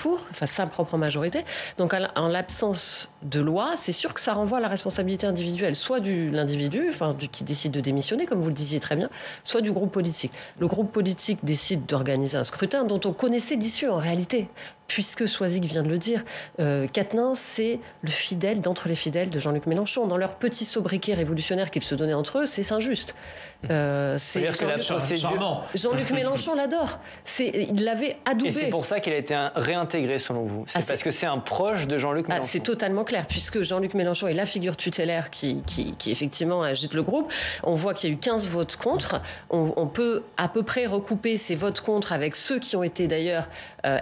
sa propre majorité. Donc, en l'absence de loi, c'est sûr que ça renvoie à la responsabilité individuelle, soit de l'individu, qui décide de démissionner, comme vous le disiez très bien, soit du groupe politique. Le groupe politique décide d'organiser un scrutin dont on connaissait l'issue en réalité. Puisque Soisig vient de le dire, Quatennens, c'est le fidèle d'entre les fidèles de Jean-Luc Mélenchon. Dans leur petit sobriquet révolutionnaire qu'ils se donnaient entre eux, c'est injuste. Jean-Luc Mélenchon l'adore. Il l'avait adoubé. Et c'est pour ça qu'il a été réintégré, selon vous. Parce que c'est un proche de Jean-Luc Mélenchon. C'est totalement clair. clair, puisque Jean-Luc Mélenchon est la figure tutélaire qui effectivement agite le groupe. On voit qu'il y a eu 15 votes contre. On peut à peu près recouper ces votes contre avec ceux qui ont été d'ailleurs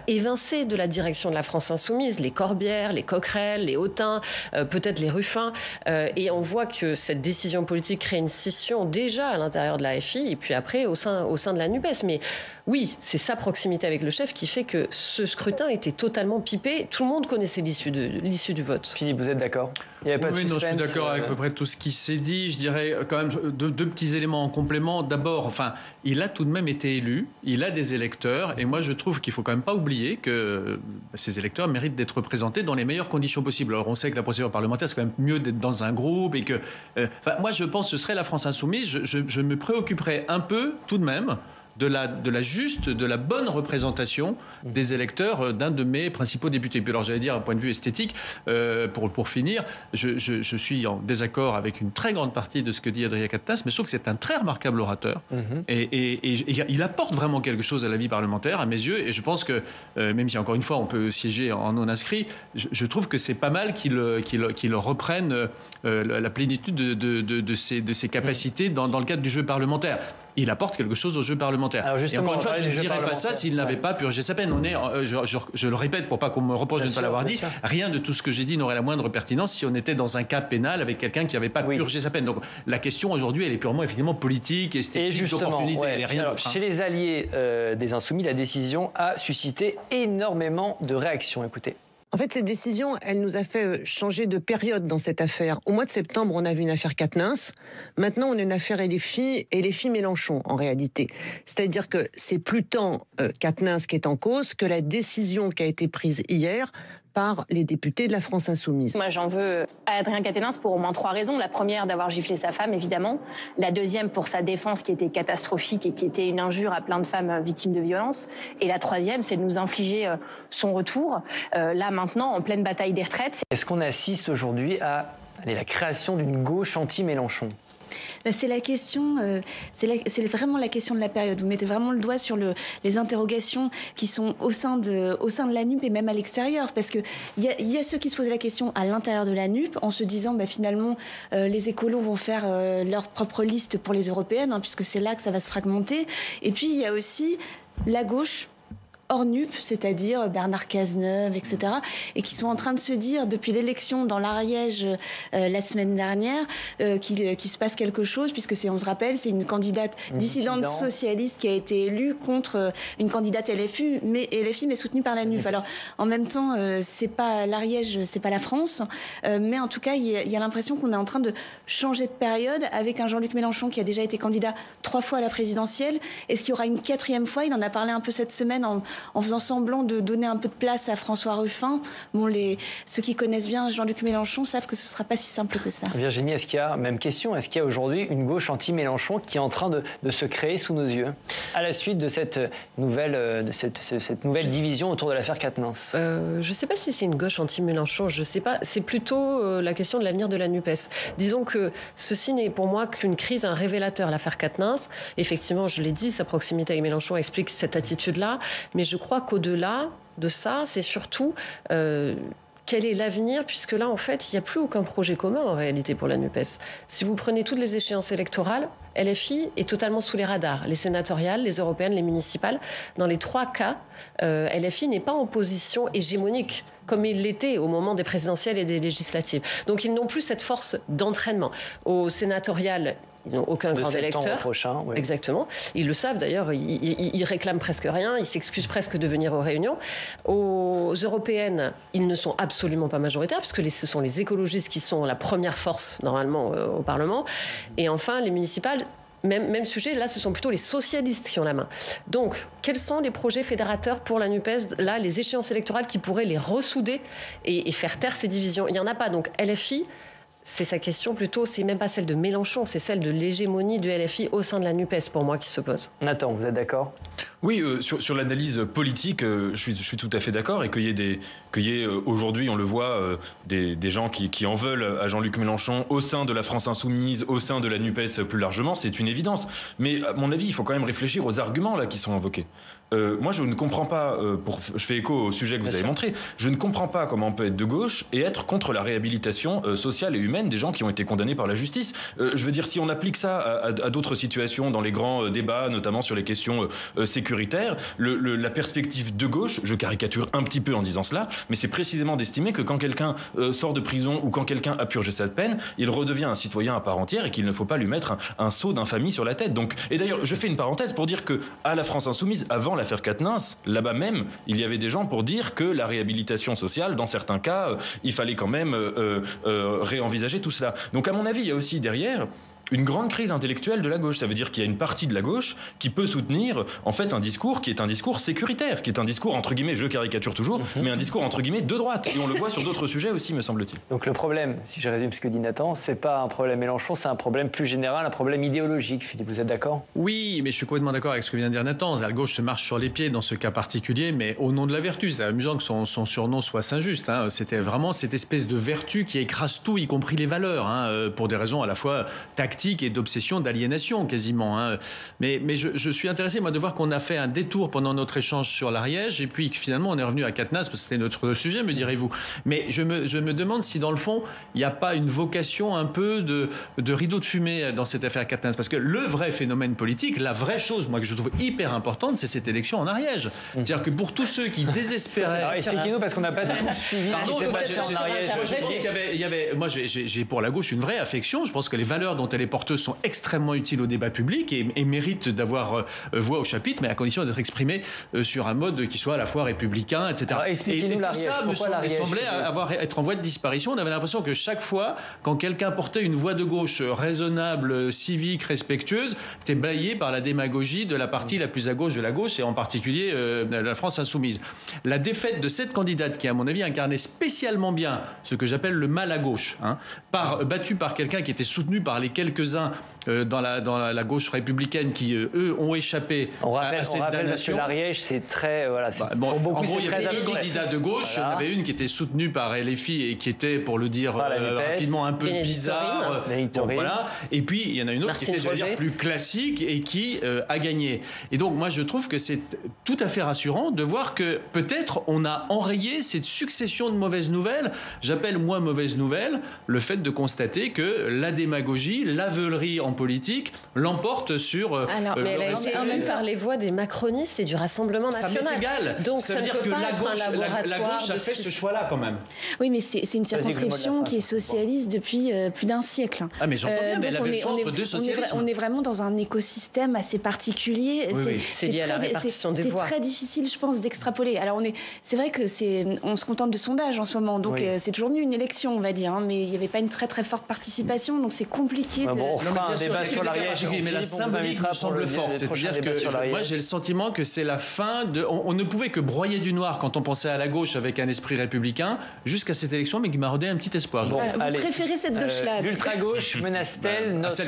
évincés de la direction de la France Insoumise, les Corbière, les Coquerel, les Autain, peut-être les Ruffin. Et on voit que cette décision politique crée une scission déjà à l'intérieur de la FI et puis après au sein de la NUPES. Mais oui, c'est sa proximité avec le chef qui fait que ce scrutin était totalement pipé. Tout le monde connaissait l'issue du vote. Philippe, vous êtes d'accord ? Il n'y avait pas de suspense. Non, je suis d'accord avec à peu près tout ce qui s'est dit. Je dirais quand même deux petits éléments en complément. D'abord, il a tout de même été élu. Il a des électeurs. Et moi, je trouve qu'il ne faut quand même pas oublier que ces électeurs méritent d'être représentés dans les meilleures conditions possibles. Alors, on sait que la procédure parlementaire, c'est quand même mieux d'être dans un groupe. Et que, moi, je pense que ce serait la France Insoumise. Je me préoccuperais un peu, tout de même, de la bonne représentation des électeurs d'un de mes principaux députés. Puis alors j'allais dire, d'un point de vue esthétique, pour finir, je suis en désaccord avec une très grande partie de ce que dit Adrien Quatennens, mais je trouve que c'est un très remarquable orateur et il apporte vraiment quelque chose à la vie parlementaire, à mes yeux, et je pense que, même si encore une fois on peut siéger en non-inscrit, je trouve que c'est pas mal qu'il reprenne la plénitude de ses capacités dans le cadre du jeu parlementaire. Il apporte quelque chose au jeu parlementaire. Et encore une fois, je ne dirais pas ça s'il n'avait pas purgé sa peine. Je le répète pour pas qu'on me reproche de ne pas l'avoir dit, rien de tout ce que j'ai dit n'aurait la moindre pertinence si on était dans un cas pénal avec quelqu'un qui n'avait pas purgé sa peine. Donc la question aujourd'hui, elle est purement effectivement politique, esthétique, d'opportunité. Elle est rien d'autre. Chez les alliés des Insoumis, la décision a suscité énormément de réactions. Écoutez. En fait, cette décision, elle nous a fait changer de période dans cette affaire. Au mois de septembre, on a vu une affaire Quatennens. Maintenant, on a une affaire LFI Mélenchon, en réalité. C'est-à-dire que c'est plus tant Quatennens qui est en cause que la décision qui a été prise hier par les députés de la France Insoumise. Moi, j'en veux à Adrien Quatennens pour au moins 3 raisons. La première, d'avoir giflé sa femme, évidemment. La deuxième, pour sa défense qui était catastrophique et qui était une injure à plein de femmes victimes de violences. Et la troisième, c'est de nous infliger son retour, là, maintenant, en pleine bataille des retraites. Est-ce qu'on assiste aujourd'hui à la création d'une gauche anti-Mélenchon ? C'est la question, c'est vraiment la question de la période. Vous mettez vraiment le doigt sur les interrogations qui sont au sein de la NUP et même à l'extérieur, parce que il y a ceux qui se posent la question à l'intérieur de la NUP en se disant finalement les écolos vont faire leur propre liste pour les européennes, puisque c'est là que ça va se fragmenter. Et puis il y a aussi la gauche hors NUP, c'est-à-dire Bernard Cazeneuve, etc., et qui sont en train de se dire, depuis l'élection dans l'Ariège la semaine dernière, qu'il se passe quelque chose, puisque on se rappelle, c'est une candidate dissidente socialiste qui a été élue contre une candidate LFI, mais soutenue par la NUP. Alors, en même temps, c'est pas l'Ariège, c'est pas la France, mais en tout cas, il y a l'impression qu'on est en train de changer de période avec un Jean-Luc Mélenchon qui a déjà été candidat 3 fois à la présidentielle. Est-ce qu'il y aura une 4e fois ? Il en a parlé un peu cette semaine en faisant semblant de donner un peu de place à François Ruffin. Bon, ceux qui connaissent bien Jean-Luc Mélenchon savent que ce ne sera pas si simple que ça. Virginie, est-ce qu'il y a aujourd'hui une gauche anti-Mélenchon qui est en train de se créer sous nos yeux, à la suite de cette nouvelle division autour de l'affaire Quatennens ? Je ne sais pas si c'est une gauche anti-Mélenchon, je ne sais pas. C'est plutôt la question de l'avenir de la NUPES. Disons que ceci n'est pour moi qu'une crise, un révélateur, l'affaire Quatennens. Effectivement, je l'ai dit, sa proximité avec Mélenchon explique cette attitude-là, mais je crois qu'au-delà de ça, c'est surtout quel est l'avenir, puisque là, en fait, il n'y a plus aucun projet commun, en réalité, pour la NUPES. Si vous prenez toutes les échéances électorales, LFI est totalement sous les radars. Les sénatoriales, les européennes, les municipales. Dans les 3 cas, LFI n'est pas en position hégémonique, comme il l'était au moment des présidentielles et des législatives. Donc, ils n'ont plus cette force d'entraînement. Aux sénatoriales, ils n'ont aucun grand électeur. Prochain, oui. Exactement. Ils le savent d'ailleurs, ils réclament presque rien, ils s'excusent presque de venir aux réunions. Aux européennes, ils ne sont absolument pas majoritaires, puisque ce sont les écologistes qui sont la première force, normalement, au Parlement. Et enfin, les municipales, même sujet, là, ce sont plutôt les socialistes qui ont la main. Donc, quels sont les projets fédérateurs pour la NUPES, là, les échéances électorales qui pourraient les ressouder et faire taire ces divisions ? Il n'y en a pas. Donc, LFI c'est sa question plutôt, c'est même pas celle de Mélenchon, c'est celle de l'hégémonie du LFI au sein de la NUPES pour moi qui se pose. Nathan, vous êtes d'accord ? Oui, sur l'analyse politique, je suis tout à fait d'accord, et qu'il y ait aujourd'hui, on le voit, des gens qui en veulent à Jean-Luc Mélenchon au sein de la France Insoumise, au sein de la NUPES plus largement, c'est une évidence. Mais à mon avis, il faut quand même réfléchir aux arguments là qui sont invoqués. Moi, je ne comprends pas, je fais écho au sujet que vous avez montré, je ne comprends pas comment on peut être de gauche et être contre la réhabilitation sociale et humaine des gens qui ont été condamnés par la justice. Je veux dire, si on applique ça à d'autres situations, dans les grands débats, notamment sur les questions sécuritaires, la perspective de gauche, je caricature un petit peu en disant cela, mais c'est précisément d'estimer que quand quelqu'un sort de prison ou quand quelqu'un a purgé sa peine, il redevient un citoyen à part entière et qu'il ne faut pas lui mettre un sceau d'infamie sur la tête. Donc, et d'ailleurs, je fais une parenthèse pour dire que à la France Insoumise, avant l'affaire Quatennens, là-bas même, il y avait des gens pour dire que la réhabilitation sociale, dans certains cas, il fallait quand même réenvisager tout cela. Donc à mon avis, il y a aussi derrière une grande crise intellectuelle de la gauche. Ça veut dire qu'il y a une partie de la gauche qui peut soutenir en fait un discours qui est un discours sécuritaire, qui est un discours entre guillemets, je caricature toujours, mais un discours entre guillemets de droite. Et on le voit sur d'autres sujets aussi, me semble-t-il. Donc le problème, si je résume ce que dit Nathan, c'est pas un problème Mélenchon, c'est un problème plus général, un problème idéologique. Philippe, vous êtes d'accord ? Oui, mais je suis complètement d'accord avec ce que vient de dire Nathan. La gauche se marche sur les pieds dans ce cas particulier, mais au nom de la vertu. C'est amusant que son surnom soit Saint-Just. Hein. C'était vraiment cette espèce de vertu qui écrase tout, y compris les valeurs, hein, pour des raisons à la fois tactiques et d'obsession, d'aliénation quasiment. Hein. Mais je suis intéressé, moi, de voir qu'on a fait un détour pendant notre échange sur l'Ariège, et puis finalement on est revenu à Quatennens, parce que c'était notre sujet, me direz-vous. Mais je me demande si dans le fond, il n'y a pas une vocation un peu de rideau de fumée dans cette affaire Quatennens. Parce que le vrai phénomène politique, la vraie chose, moi, que je trouve hyper importante, c'est cette élection en Ariège. C'est-à-dire que pour tous ceux qui désespéraient... Alors expliquez-nous, parce qu'on n'a pas tous suivi ce qui s'est passé en Ariège. Je pense qu'il y avait... Moi, j'ai pour la gauche une vraie affection. Je pense que les valeurs dont elle est porteuse sont extrêmement utiles au débat public et méritent d'avoir voix au chapitre, mais à condition d'être exprimées sur un mode qui soit à la fois républicain, etc. Alors, expliquez-nous l'Ariège. Pourquoi l'Ariège semblait être en voie de disparition. On avait l'impression que chaque fois, quand quelqu'un portait une voix de gauche raisonnable, civique, respectueuse, c'était balayé par la démagogie de la partie la plus à gauche de la gauche, et en particulier la France Insoumise. La défaite de cette candidate, qui à mon avis incarnait spécialement bien ce que j'appelle le mal à gauche, hein, battue par quelqu'un qui était soutenu par les quelques-uns dans la gauche républicaine qui, eux, ont échappé à cette damnation. Parce que l'Ariège, c'est très... Voilà, pour beaucoup, en gros, il y avait deux candidats de gauche. Voilà. Il y en avait une qui était soutenue par LFI et qui était, pour le dire rapidement, un peu bizarre. Voilà. Et puis, il y en a une autre qui était, je veux dire, plus classique et qui a gagné. Et donc, moi, je trouve que c'est tout à fait rassurant de voir que peut-être on a enrayé cette succession de mauvaises nouvelles. J'appelle, moi, mauvaise nouvelle, le fait de constater que la démagogie, l'aveulerie en politique l'emporte sur... Alors, mais elle a été emmènée par les voix des macronistes et du Rassemblement National. Ça m'est égal. Donc ça veut dire que la gauche a fait ce choix-là quand même. Oui, mais c'est une circonscription qui est socialiste depuis plus d'un siècle. Ah, mais j'entends bien, mais elle avait le choix entre deux socialismes. On est vraiment dans un écosystème assez particulier. Oui. C'est lié à la répartition des voix. C'est très difficile, je pense, d'extrapoler. Alors, c'est vrai que on se contente de sondages en ce moment, donc c'est toujours mieux une élection, on va dire, hein, mais il n'y avait pas une très très forte participation, donc c'est compliqué. On fera un débat sur l'Ariège, mais la symbolique me semble forte. C'est-à-dire que moi j'ai le sentiment que c'est la fin de... On ne pouvait que broyer du noir quand on pensait à la gauche avec un esprit républicain jusqu'à cette élection, mais qui m'a redonné un petit espoir. Vous préférez cette gauche-là? L'ultra-gauche menace-t-elle notre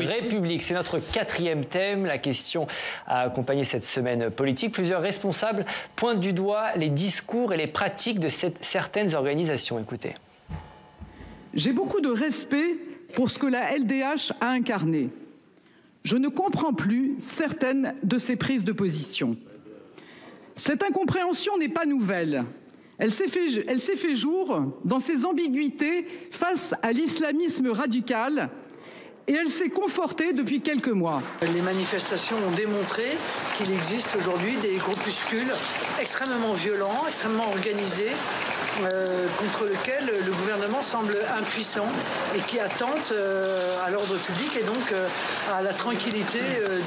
République? C'est notre 4e thème. La question a accompagné cette semaine politique. Plusieurs responsables pointent du doigt les discours et les pratiques de certaines organisations. Écoutez. J'ai beaucoup de respect pour ce que la LDH a incarné. Je ne comprends plus certaines de ses prises de position. Cette incompréhension n'est pas nouvelle. Elle s'est fait jour dans ses ambiguïtés face à l'islamisme radical, et elle s'est confortée depuis quelques mois. Les manifestations ont démontré qu'il existe aujourd'hui des groupuscules extrêmement violents, extrêmement organisés, contre lesquels le gouvernement semble impuissant et qui attentent à l'ordre public et donc à la tranquillité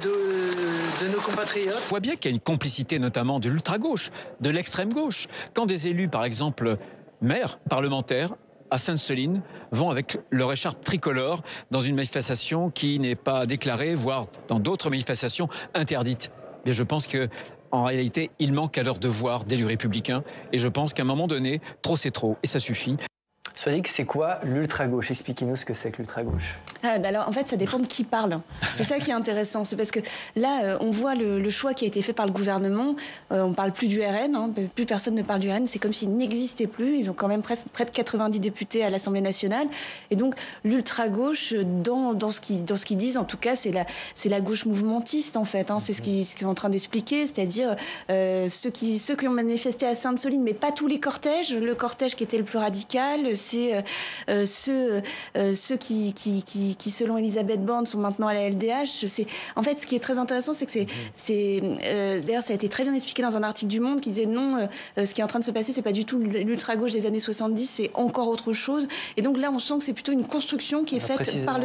de nos compatriotes. On voit bien qu'il y a une complicité notamment de l'ultra-gauche, de l'extrême-gauche. Quand des élus, par exemple, maires, parlementaires, à Sainte-Soline, vont avec leur écharpe tricolore dans une manifestation qui n'est pas déclarée, voire dans d'autres manifestations interdites. Mais je pense que, en réalité, il manque à leur devoir d'élus républicains. Et je pense qu'à un moment donné, trop c'est trop. Et ça suffit. Swazik, c'est quoi l'ultra-gauche? Expliquez-nous ce que c'est que l'ultra-gauche. Alors, en fait, ça dépend de qui parle. C'est ça qui est intéressant. C'est parce que là, on voit le choix qui a été fait par le gouvernement. On ne parle plus du RN. Plus personne ne parle du RN. C'est comme s'il n'existait plus. Ils ont quand même près de 90 députés à l'Assemblée nationale. Et donc, l'ultra-gauche, dans ce qu'ils disent, en tout cas, c'est la gauche mouvementiste, en fait. C'est ce qu'ils sont en train d'expliquer. C'est-à-dire ceux qui ont manifesté à Sainte-Soline, mais pas tous les cortèges. Le cortège qui était le plus radical, c'est ceux qui, selon Elisabeth Borne, sont maintenant à la LDH. En fait, ce qui est très intéressant, c'est que d'ailleurs, ça a été très bien expliqué dans un article du Monde qui disait non, ce qui est en train de se passer, c'est pas du tout l'ultra-gauche des années 70, c'est encore autre chose. Et donc là, on sent que c'est plutôt une construction qui est faite par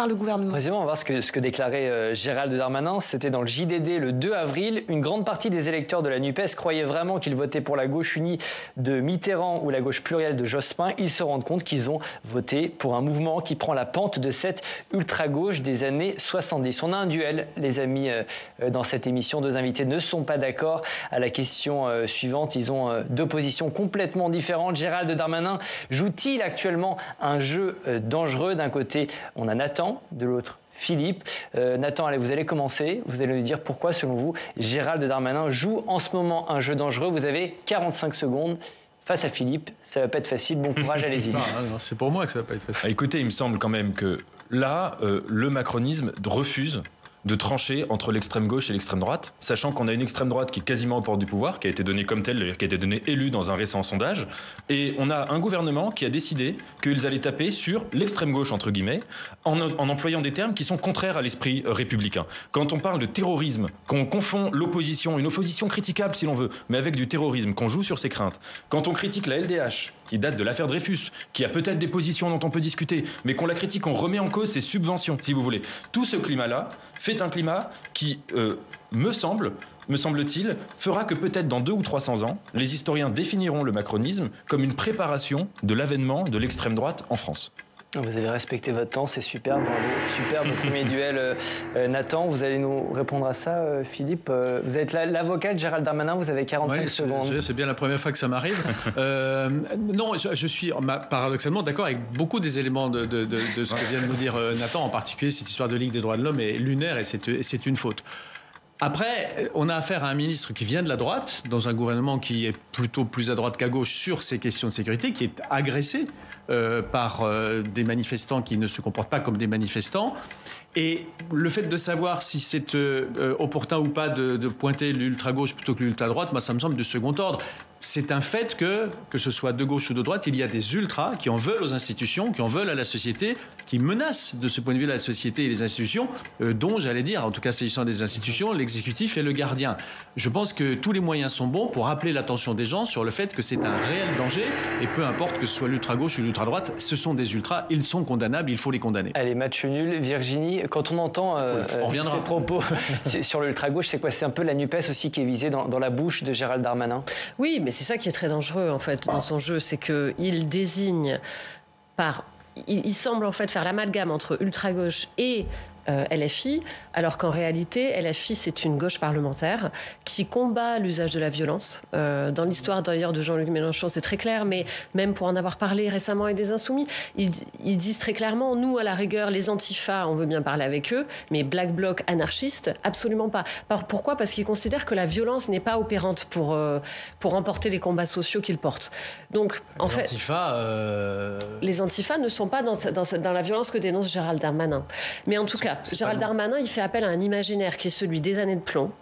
le gouvernement. Précisément, on va voir ce que déclarait Gérald Darmanin. C'était dans le JDD le 2 avril. Une grande partie des électeurs de la NUPES croyaient vraiment qu'ils votaient pour la gauche unie de Mitterrand ou la gauche plurielle de Jospin. Ils se rendent compte qu'ils ont voté pour un mouvement qui prend la pente de cette ultra-gauche des années 70. On a un duel, les amis, dans cette émission. Deux invités ne sont pas d'accord. À la question suivante, ils ont deux positions complètement différentes. Gérald Darmanin joue-t-il actuellement un jeu dangereux? D'un côté, on a Nathan, de l'autre, Philippe. Nathan, allez, vous allez commencer. Vous allez nous dire pourquoi, selon vous, Gérald Darmanin joue en ce moment un jeu dangereux. Vous avez 45 secondes. Face à Philippe, ça va pas être facile. Bon courage, allez-y. C'est pour moi que ça va pas être facile. Écoutez, il me semble quand même que là, le macronisme refuse de trancher entre l'extrême gauche et l'extrême droite, sachant qu'on a une extrême droite qui est quasiment au port du pouvoir, qui a été donnée comme telle, qui a été donnée élue dans un récent sondage, et on a un gouvernement qui a décidé qu'ils allaient taper sur l'extrême gauche, entre guillemets, en employant des termes qui sont contraires à l'esprit républicain. Quand on parle de terrorisme, qu'on confond l'opposition, une opposition critiquable si l'on veut, mais avec du terrorisme, qu'on joue sur ses craintes, quand on critique la LDH, qui date de l'affaire Dreyfus, qui a peut-être des positions dont on peut discuter, mais qu'on la critique, on remet en cause ses subventions, si vous voulez. Tout ce climat-là fait un climat qui, me semble-t-il, fera que peut-être dans 200 ou 300 ans, les historiens définiront le macronisme comme une préparation de l'avènement de l'extrême droite en France. Vous avez respecté votre temps, c'est super, bravo. Super, le premier duel. Nathan, vous allez nous répondre à ça, Philippe. Vous êtes l'avocat de Gérald Darmanin, vous avez 45 secondes. C'est bien la première fois que ça m'arrive. Non, je suis paradoxalement d'accord avec beaucoup des éléments de ce que vient de nous dire Nathan, en particulier cette histoire de Ligue des droits de l'homme est lunaire et c'est une faute. Après, on a affaire à un ministre qui vient de la droite, dans un gouvernement qui est plutôt plus à droite qu'à gauche sur ces questions de sécurité, qui est agressé par des manifestants qui ne se comportent pas comme des manifestants. Et le fait de savoir si c'est opportun ou pas de pointer l'ultra-gauche plutôt que l'ultra-droite, moi, ça me semble de second ordre. C'est un fait que ce soit de gauche ou de droite, il y a des ultras qui en veulent aux institutions, qui en veulent à la société, qui menacent de ce point de vue la société et les institutions, dont, j'allais dire, en tout cas s'agissant des institutions, l'exécutif est le gardien. Je pense que tous les moyens sont bons pour rappeler l'attention des gens sur le fait que c'est un réel danger, et peu importe que ce soit l'ultra-gauche ou l'ultra-droite, ce sont des ultras, ils sont condamnables, il faut les condamner. Allez, match nul. Virginie, quand on entend ces propos sur l'ultra-gauche, c'est quoi? C'est un peu la NUPES aussi qui est visée dans la bouche de Gérald Darmanin? Oui, mais c'est ça qui est très dangereux, en fait, dans son jeu, c'est qu'il désigne il semble en fait faire l'amalgame entre ultra-gauche et LFI, alors qu'en réalité, LFI, c'est une gauche parlementaire qui combat l'usage de la violence. Dans l'histoire d'ailleurs de Jean-Luc Mélenchon, c'est très clair, mais même pour en avoir parlé récemment avec des insoumis, ils disent très clairement, nous, à la rigueur, les antifas, on veut bien parler avec eux, mais Black Bloc anarchiste, absolument pas. Pourquoi? Parce qu'ils considèrent que la violence n'est pas opérante pour remporter les combats sociaux qu'ils portent. Donc, en fait, les antifas ne sont pas dans la violence que dénonce Gérald Darmanin. Mais en tout cas, Gérald Darmanin, il fait appel à un imaginaire qui est celui des années de plomb,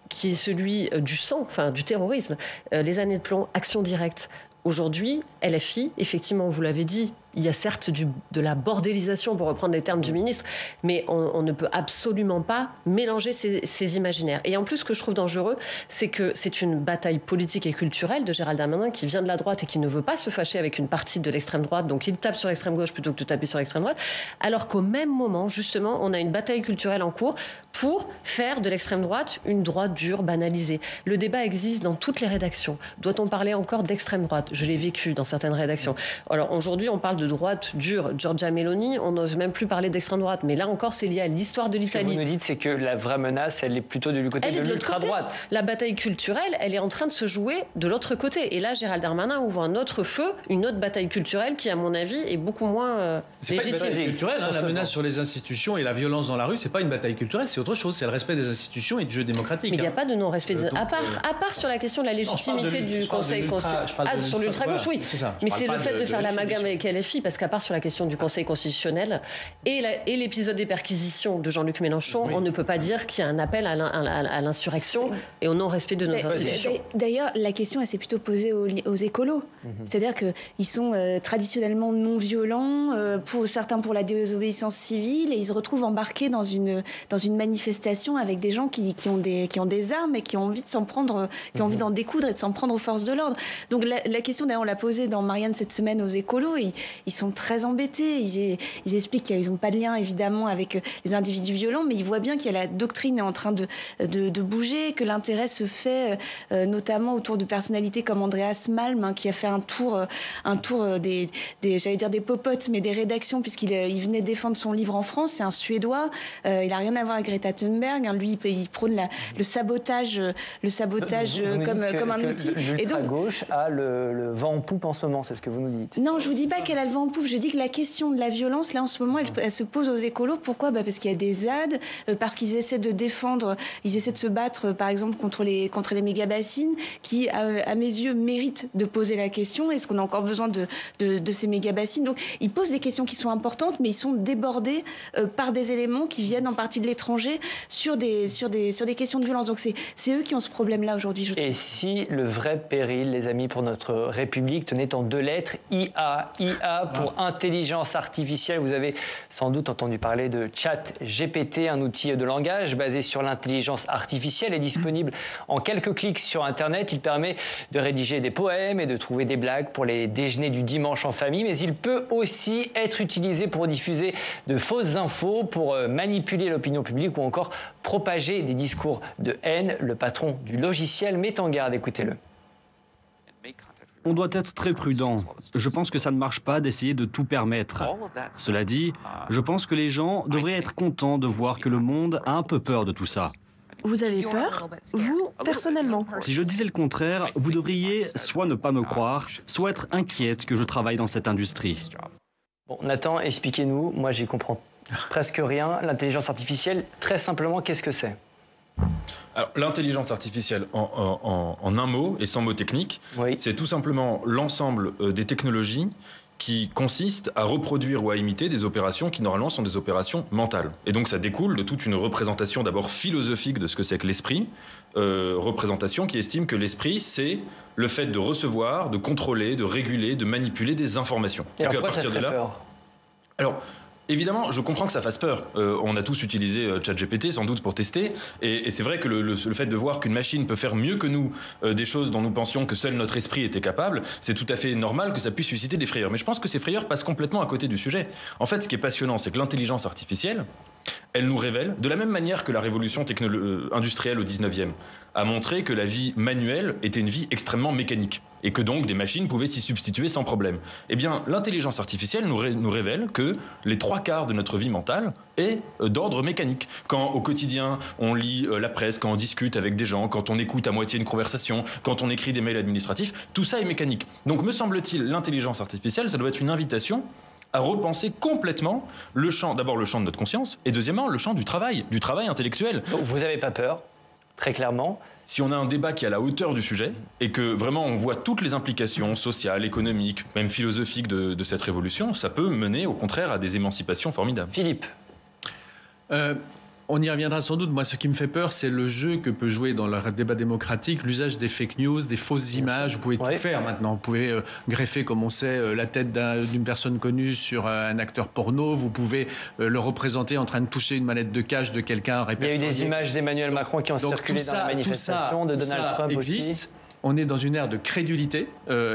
qui est celui du sang, enfin du terrorisme. Les années de plomb, action directe. Aujourd'hui, LFI, effectivement, vous l'avez dit, il y a certes de la bordélisation, pour reprendre les termes du ministre, mais on ne peut absolument pas mélanger ces imaginaires. Et en plus, ce que je trouve dangereux, c'est que c'est une bataille politique et culturelle de Gérald Darmanin qui vient de la droite et qui ne veut pas se fâcher avec une partie de l'extrême droite, donc il tape sur l'extrême gauche plutôt que de taper sur l'extrême droite, alors qu'au même moment, justement, on a une bataille culturelle en cours pour faire de l'extrême droite une droite dure, banalisée. Le débat existe dans toutes les rédactions. Doit-on parler encore d'extrême droite? Je l'ai vécu dans certaines rédactions. Alors aujourd'hui, on parle de droite dure, Giorgia Meloni, on n'ose même plus parler d'extrême droite. Mais là encore, c'est lié à l'histoire de l'Italie. Ce que vous nous dites, c'est que la vraie menace, elle est plutôt du côté de l'ultra-droite. La bataille culturelle, elle est en train de se jouer de l'autre côté. Et là, Gérald Darmanin ouvre un autre feu, une autre bataille culturelle qui, à mon avis, est beaucoup moins c'est légitime. Pas une bataille culturelle, la menace sur les institutions et la violence dans la rue, c'est pas une bataille culturelle, c'est autre chose, c'est le respect des institutions et du jeu démocratique. Mais il n'y a pas de non-respect des institutions. À part sur la question de la légitimité du Conseil constitutionnel. Sur l'ultra-gauche, oui. Mais c'est le fait de faire l'amalgame avec LFI, parce qu'à part sur la question du Conseil constitutionnel et l'épisode des perquisitions de Jean-Luc Mélenchon, on ne peut pas dire qu'il y a un appel à l'insurrection et au non-respect de nos institutions. D'ailleurs, la question, elle s'est plutôt posée aux écolos. C'est-à-dire qu'ils sont traditionnellement non violents, pour certains pour la désobéissance civile, et ils se retrouvent embarqués dans une manifestation avec des gens qui ont des armes et qui ont envie de s'en prendre, qui ont envie d'en découdre et de s'en prendre aux forces de l'ordre. Donc la question, d'ailleurs, on l'a posée dans Marianne cette semaine aux écolos, et ils sont très embêtés. Ils expliquent qu'ils n'ont pas de lien, évidemment, avec les individus violents, mais ils voient bien que la doctrine est en train de bouger, que l'intérêt se fait notamment autour de personnalités comme Andreas Malm, qui a fait un tour j'allais dire des popotes, mais des rédactions, puisqu'il venait défendre son livre en France. C'est un Suédois. Il n'a rien à voir avec Greta Thunberg. Lui, il prône le sabotage comme un outil. L'ultra-gauche a le vent en poupe en ce moment, c'est ce que vous nous dites. Non, je vous dis pas qu'elle a le vent en poupe. Je dis que la question de la violence, là, en ce moment, elle se pose aux écolos. Pourquoi ? Parce qu'il y a des ZAD, parce qu'ils essaient de défendre, ils essaient de se battre, par exemple, contre les méga-bassines, qui, à mes yeux, méritent de poser la question. Est-ce qu'on a encore besoin de ces méga-bassines ? Donc, ils posent des questions qui sont importantes, mais ils sont débordés par des éléments qui viennent en partie de l'étranger sur des questions de violence. Donc, c'est eux qui ont ce problème-là aujourd'hui, je trouve. Et si le vrai péril, les amis, pour notre République tenait en 2 lettres, IA pour intelligence artificielle. Vous avez sans doute entendu parler de ChatGPT, un outil de langage basé sur l'intelligence artificielle et disponible en quelques clics sur Internet. Il permet de rédiger des poèmes et de trouver des blagues pour les déjeuners du dimanche en famille, mais il peut aussi être utilisé pour diffuser de fausses infos, pour manipuler l'opinion publique ou encore propager des discours de haine. Le patron du logiciel met en garde, écoutez-le. On doit être très prudent. Je pense que ça ne marche pas d'essayer de tout permettre. Cela dit, je pense que les gens devraient être contents de voir que le monde a un peu peur de tout ça. Vous avez peur, vous, personnellement? Si je disais le contraire, vous devriez soit ne pas me croire, soit être inquiète que je travaille dans cette industrie. Bon, Nathan, expliquez-nous. Moi, j'y comprends presque rien. L'intelligence artificielle, très simplement, qu'est-ce que c'est ? Alors, l'intelligence artificielle, en un mot et sans mot technique, c'est tout simplement l'ensemble des technologies qui consistent à reproduire ou à imiter des opérations qui normalement sont des opérations mentales. Et donc ça découle de toute une représentation d'abord philosophique de ce que c'est que l'esprit, représentation qui estime que l'esprit c'est le fait de recevoir, de contrôler, de réguler, de manipuler des informations. Et alors, pourquoi ça ferait peur ? Alors, évidemment, je comprends que ça fasse peur. On a tous utilisé ChatGPT, sans doute, pour tester. Et c'est vrai que le fait de voir qu'une machine peut faire mieux que nous des choses dont nous pensions que seul notre esprit était capable, c'est tout à fait normal que ça puisse susciter des frayeurs. Mais je pense que ces frayeurs passent complètement à côté du sujet. En fait, ce qui est passionnant, c'est que l'intelligence artificielle, elle nous révèle, de la même manière que la révolution industrielle au 19e a montré que la vie manuelle était une vie extrêmement mécanique et que donc des machines pouvaient s'y substituer sans problème. Eh bien, l'intelligence artificielle nous révèle que les 3/4 de notre vie mentale est d'ordre mécanique. Quand au quotidien, on lit la presse, quand on discute avec des gens, quand on écoute à moitié une conversation, quand on écrit des mails administratifs, tout ça est mécanique. Donc, me semble-t-il, l'intelligence artificielle, ça doit être une invitation à repenser complètement le champ, d'abord le champ de notre conscience, et deuxièmement le champ du travail intellectuel. Donc vous n'avez pas peur, très clairement. Si on a un débat qui est à la hauteur du sujet, et que vraiment on voit toutes les implications sociales, économiques, même philosophiques de cette révolution, ça peut mener au contraire à des émancipations formidables. Philippe. On y reviendra sans doute. Moi, ce qui me fait peur, c'est le jeu que peut jouer dans le débat démocratique, l'usage des fake news, des fausses images. Vous pouvez tout faire maintenant. Vous pouvez greffer, comme on sait, la tête d'une personne connue sur un acteur porno. Vous pouvez le représenter en train de toucher une manette de cash de quelqu'un répertorié. Il y a eu des images d'Emmanuel Macron qui ont circulé dans la manifestation, de Donald Trump aussi. On est dans une ère de crédulité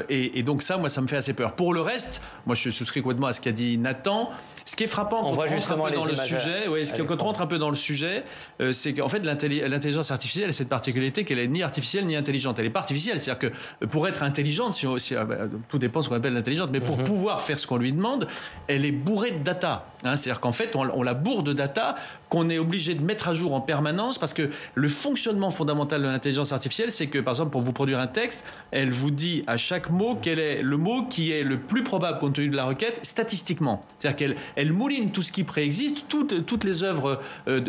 et donc ça, moi, ça me fait assez peur. Pour le reste, moi, je souscris complètement à ce qu'a dit Nathan. Ce qui est frappant quand on rentre un peu dans le sujet, quand on rentre un peu dans le sujet, c'est qu'en fait l'intelligence artificielle a cette particularité qu'elle est ni artificielle ni intelligente. Elle n'est pas artificielle, c'est-à-dire que pour être intelligente, tout dépend de ce qu'on appelle l'intelligence, mais pour pouvoir faire ce qu'on lui demande, elle est bourrée de data. C'est-à-dire qu'en fait, on la bourre de data qu'on est obligé de mettre à jour en permanence, parce que le fonctionnement fondamental de l'intelligence artificielle, c'est que, par exemple, pour vous produire un texte, elle vous dit à chaque mot quel est le mot qui est le plus probable compte tenu de la requête statistiquement. C'est-à-dire qu'elle mouline tout ce qui préexiste, toutes les œuvres,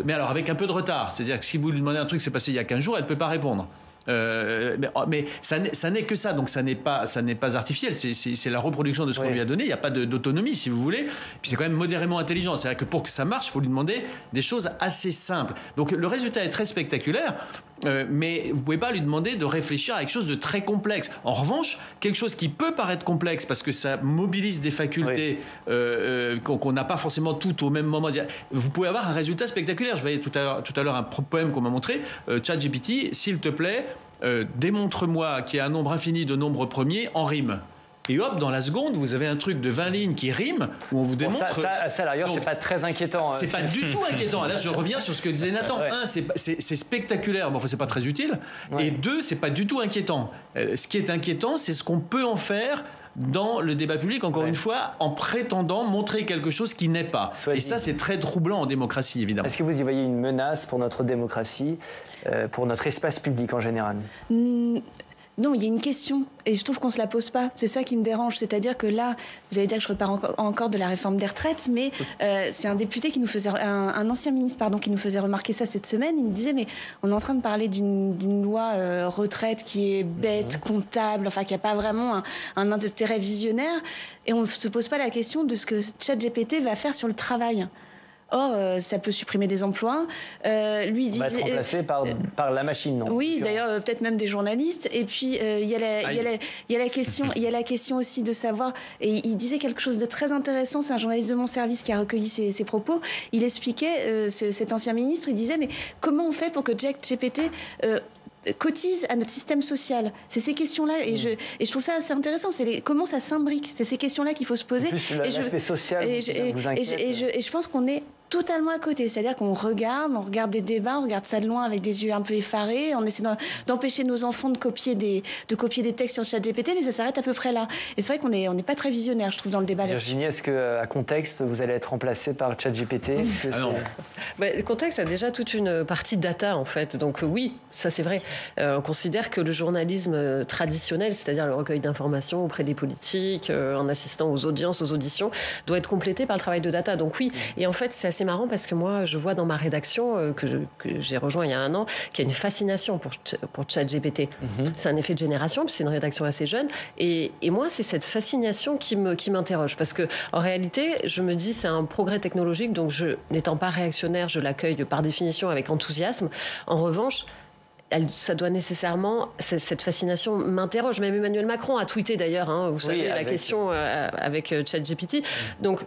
mais alors avec un peu de retard. C'est-à-dire que si vous lui demandez un truc qui s'est passé il y a 15 jours, elle ne peut pas répondre. Mais ça n'est que ça, donc ça n'est pas artificiel, c'est la reproduction de ce qu'on lui a donné. Il n'y a pas d'autonomie, si vous voulez. Puis c'est quand même modérément intelligent. C'est-à-dire que pour que ça marche, il faut lui demander des choses assez simples. Donc le résultat est très spectaculaire, mais vous ne pouvez pas lui demander de réfléchir à quelque chose de très complexe. En revanche, quelque chose qui peut paraître complexe parce que ça mobilise des facultés qu'on n'a pas forcément toutes au même moment. Vous pouvez avoir un résultat spectaculaire. Je voyais tout à l'heure un poème qu'on m'a montré. ChatGPT, s'il te plaît, démontre-moi qu'il y a un nombre infini de nombres premiers en rime. Et hop, dans la seconde, vous avez un truc de 20 lignes qui rime, où on vous démontre... Ça, d'ailleurs, c'est pas très inquiétant. C'est pas du tout inquiétant. Là, je reviens sur ce que disait Nathan. Un, c'est spectaculaire, mais enfin, c'est pas très utile. Et deux, c'est pas du tout inquiétant. Ce qui est inquiétant, c'est ce qu'on peut en faire dans le débat public, encore une fois, en prétendant montrer quelque chose qui n'est pas. Et ça, c'est très troublant en démocratie, évidemment. Est-ce que vous y voyez une menace pour notre démocratie, pour notre espace public en général ? Non, il y a une question, et je trouve qu'on ne se la pose pas. C'est ça qui me dérange. C'est-à-dire que là, vous allez dire que je repars encore de la réforme des retraites, mais c'est un député qui nous faisait, un ancien ministre, qui nous faisait remarquer ça cette semaine. Il me disait, mais on est en train de parler d'une loi retraite qui est bête, comptable, enfin, qui n'a pas vraiment un intérêt visionnaire, et on ne se pose pas la question de ce que ChatGPT va faire sur le travail. Or, ça peut supprimer des emplois. Lui disait, va être remplacé par la machine, non ? Oui, d'ailleurs, peut-être même des journalistes. Et puis, il y a la question aussi de savoir. Et il disait quelque chose de très intéressant. C'est un journaliste de mon service qui a recueilli ses propos. Il expliquait, cet ancien ministre, il disait, mais comment on fait pour que ChatGPT cotise à notre système social? C'est ces questions-là, et je trouve ça assez intéressant. Comment ça s'imbrique? C'est ces questions-là qu'il faut se poser. En plus, l'aspect social vous inquiète. Et je pense qu'on est totalement à côté, c'est-à-dire qu'on regarde des débats, on regarde ça de loin avec des yeux un peu effarés, on essaie d'empêcher nos enfants de copier des textes sur ChatGPT, mais ça s'arrête à peu près là. Et c'est vrai qu'on n'est pas très visionnaire, je trouve, dans le débat là-dessus. Virginie, est-ce qu'à Contexte, vous allez être remplacé par ChatGPT? Non. Contexte a déjà toute une partie data, en fait. Donc oui, ça c'est vrai. On considère que le journalisme traditionnel, c'est-à-dire le recueil d'informations auprès des politiques, en assistant aux audiences, aux auditions, doit être complété par le travail de data. Donc oui, et en fait, c'est assez marrant parce que moi, je vois dans ma rédaction que j'ai rejoint il y a un an, qu'il y a une fascination pour ChatGPT. C'est un effet de génération, puis c'est une rédaction assez jeune. Et moi, c'est cette fascination qui m'interroge. Parce que en réalité, je me dis, c'est un progrès technologique, donc n'étant pas réactionnaire, je l'accueille par définition avec enthousiasme. En revanche, ça doit nécessairement, cette fascination m'interroge. Même Emmanuel Macron a tweeté d'ailleurs, vous savez, la question avec ChatGPT. Donc,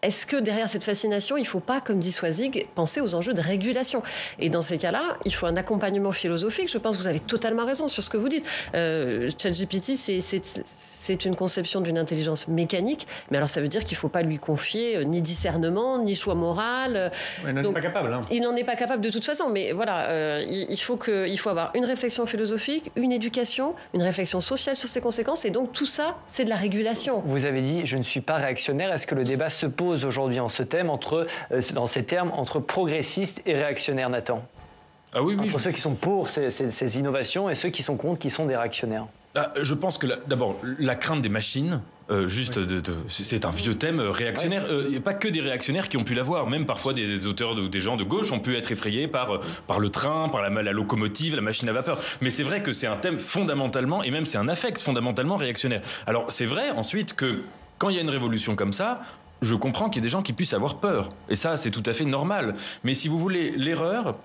est-ce que derrière cette fascination, il ne faut pas, comme dit Swazig, penser aux enjeux de régulation? Et dans ces cas-là, il faut un accompagnement philosophique. Je pense que vous avez totalement raison sur ce que vous dites. ChatGPT, c'est une conception d'une intelligence mécanique, mais alors ça veut dire qu'il ne faut pas lui confier ni discernement, ni choix moral. Il n'en est pas capable. Il n'en est pas capable de toute façon, mais voilà, il faut avoir une réflexion philosophique, une éducation, une réflexion sociale sur ses conséquences, et donc tout ça, c'est de la régulation. Vous avez dit, je ne suis pas réactionnaire. Est-ce que le débat se pose aujourd'hui dans ces termes entre progressistes et réactionnaires, Nathan? Ah oui, entre ceux qui sont pour ces innovations et ceux qui sont contre, qui sont des réactionnaires. Je pense que d'abord, la crainte des machines, c'est un vieux thème réactionnaire. Il n'y a pas que des réactionnaires qui ont pu l'avoir. Même parfois des auteurs ou des gens de gauche ont pu être effrayés par le train, par la locomotive, la machine à vapeur. Mais c'est vrai que c'est un thème fondamentalement, et même c'est un affect fondamentalement réactionnaire. Alors c'est vrai ensuite que quand il y a une révolution comme ça, je comprends qu'il y ait des gens qui puissent avoir peur. Et ça, c'est tout à fait normal. Mais si vous voulez, l'erreur,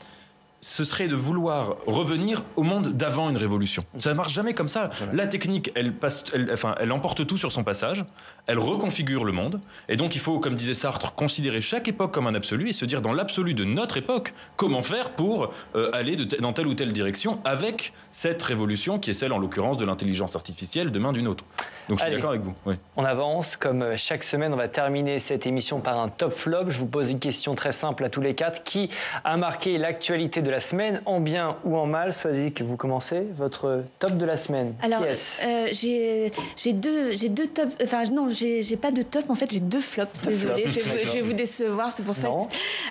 ce serait de vouloir revenir au monde d'avant une révolution. Ça ne marche jamais comme ça. La technique, elle emporte tout sur son passage, elle reconfigure le monde, et donc il faut, comme disait Sartre, considérer chaque époque comme un absolu et se dire dans l'absolu de notre époque, comment faire pour aller dans telle ou telle direction avec cette révolution qui est celle, en l'occurrence, de l'intelligence artificielle demain d'une autre. Donc je suis d'accord avec vous. Oui. On avance, comme chaque semaine, on va terminer cette émission par un top flop. Je vous pose une question très simple à tous les quatre. Qui a marqué l'actualité de la semaine, en bien ou en mal? Sois-y, vous commencez votre top de la semaine. Alors, j'ai deux tops. Enfin, non, j'ai pas de top. En fait, j'ai deux flops. Désolée, je vais vous décevoir, c'est pour ça.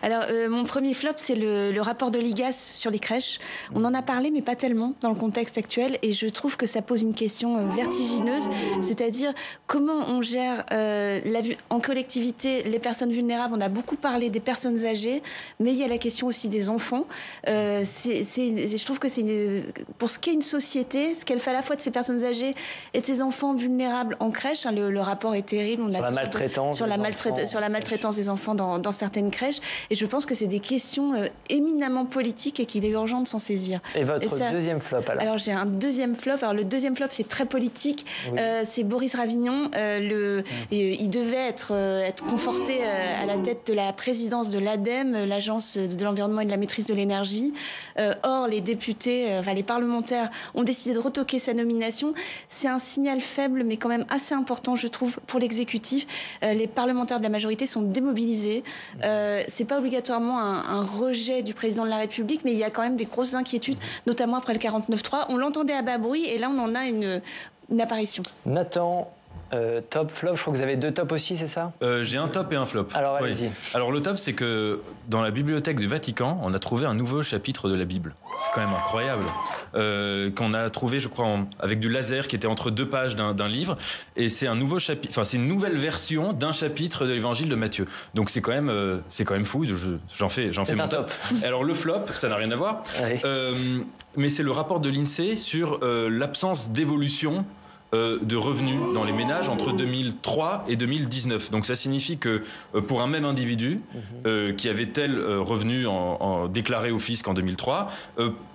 Alors, mon premier flop, c'est le rapport de l'IGAS sur les crèches. On en a parlé, mais pas tellement dans le contexte actuel. Et je trouve que ça pose une question vertigineuse. C'est-à-dire, comment on gère en collectivité les personnes vulnérables. On a beaucoup parlé des personnes âgées, mais il y a la question aussi des enfants. Je trouve que pour ce qu'est une société, ce qu'elle fait à la fois de ces personnes âgées et de ces enfants vulnérables en crèche, hein, le rapport est terrible. On a sur la maltraitance des enfants dans certaines crèches. Et je pense que c'est des questions éminemment politiques et qu'il est urgent de s'en saisir. Et votre deuxième flop alors j'ai un deuxième flop. Alors le deuxième flop, c'est très politique. Oui. C'est Boris Ravignon. Il devait être conforté à la tête de la présidence de l'ADEME, l'Agence de l'environnement et de la maîtrise de l'énergie. Or, les députés, les parlementaires ont décidé de retoquer sa nomination. C'est un signal faible, mais quand même assez important, je trouve, pour l'exécutif. Les parlementaires de la majorité sont démobilisés. C'est pas obligatoirement un rejet du président de la République, mais il y a quand même des grosses inquiétudes, notamment après le 49.3. On l'entendait à bas bruit, et là, on en a une apparition. Nathan, top, flop, je crois que vous avez deux tops aussi, c'est ça? J'ai un top et un flop. Alors allez-y. Oui. Alors le top, c'est que dans la bibliothèque du Vatican, on a trouvé un nouveau chapitre de la Bible. C'est quand même incroyable. Qu'on a trouvé, je crois, avec du laser qui était entre deux pages d'un livre. Et c'est un nouveau chapitre, enfin c'est une nouvelle version d'un chapitre de l'évangile de Matthieu. Donc c'est quand même fou. J'en fais mon top. Alors le flop, ça n'a rien à voir. Mais c'est le rapport de l'INSEE sur l'absence d'évolution de revenus dans les ménages entre 2003 et 2019. Donc ça signifie que pour un même individu qui avait tel revenu déclaré au fisc en 2003,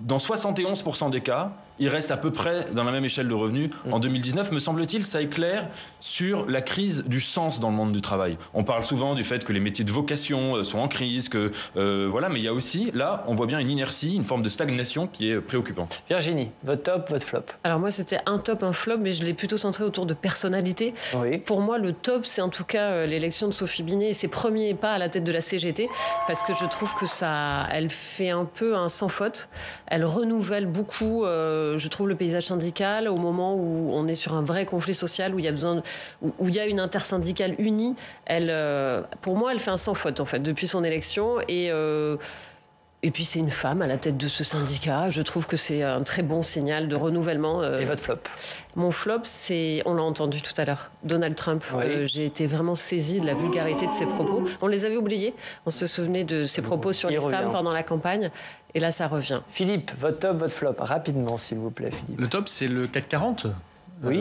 dans 71% des cas, il reste à peu près dans la même échelle de revenus en 2019. Me semble-t-il, ça éclaire sur la crise du sens dans le monde du travail. On parle souvent du fait que les métiers de vocation sont en crise, mais il y a aussi, là, on voit bien une inertie, une forme de stagnation qui est préoccupante. Virginie, votre top, votre flop? Alors moi, c'était un top, un flop, mais je l'ai plutôt centré autour de personnalité. Oui. Pour moi, le top, c'est en tout cas l'élection de Sophie Binet et ses premiers pas à la tête de la CGT, parce que je trouve que elle fait un peu un sans faute. Elle renouvelle beaucoup je trouve le paysage syndical au moment où on est sur un vrai conflit social, où il y a besoin où il y a une intersyndicale unie. Pour moi, elle fait un sans faute en fait depuis son élection et puis c'est une femme à la tête de ce syndicat. Je trouve que c'est un très bon signal de renouvellement. Et votre flop? Mon flop, c'est, on l'a entendu tout à l'heure, Donald Trump. Oui. J'ai été vraiment saisie de la vulgarité de ses propos. On les avait oubliés. On se souvenait de ses propos sur les femmes pendant la campagne. Et là, ça revient. Philippe, votre top, votre flop, rapidement, s'il vous plaît, Philippe. Le top, c'est le CAC 40. Oui.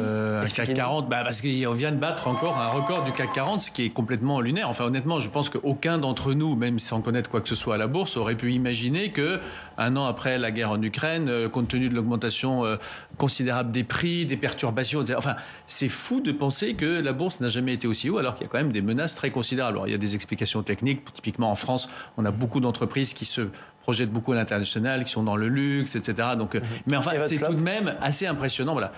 CAC 40, parce qu'on vient de battre encore un record du CAC 40, ce qui est complètement lunaire. Enfin, honnêtement, je pense qu'aucun d'entre nous, même sans connaître quoi que ce soit à la bourse, aurait pu imaginer que, un an après la guerre en Ukraine, compte tenu de l'augmentation considérable des prix, des perturbations, etc. Enfin, c'est fou de penser que la bourse n'a jamais été aussi haut, alors qu'il y a quand même des menaces très considérables. Alors, il y a des explications techniques. Typiquement, en France, on a beaucoup d'entreprises qui se projettent beaucoup à l'international, qui sont dans le luxe, etc. Donc, mais enfin, c'est tout de même assez impressionnant. Voilà.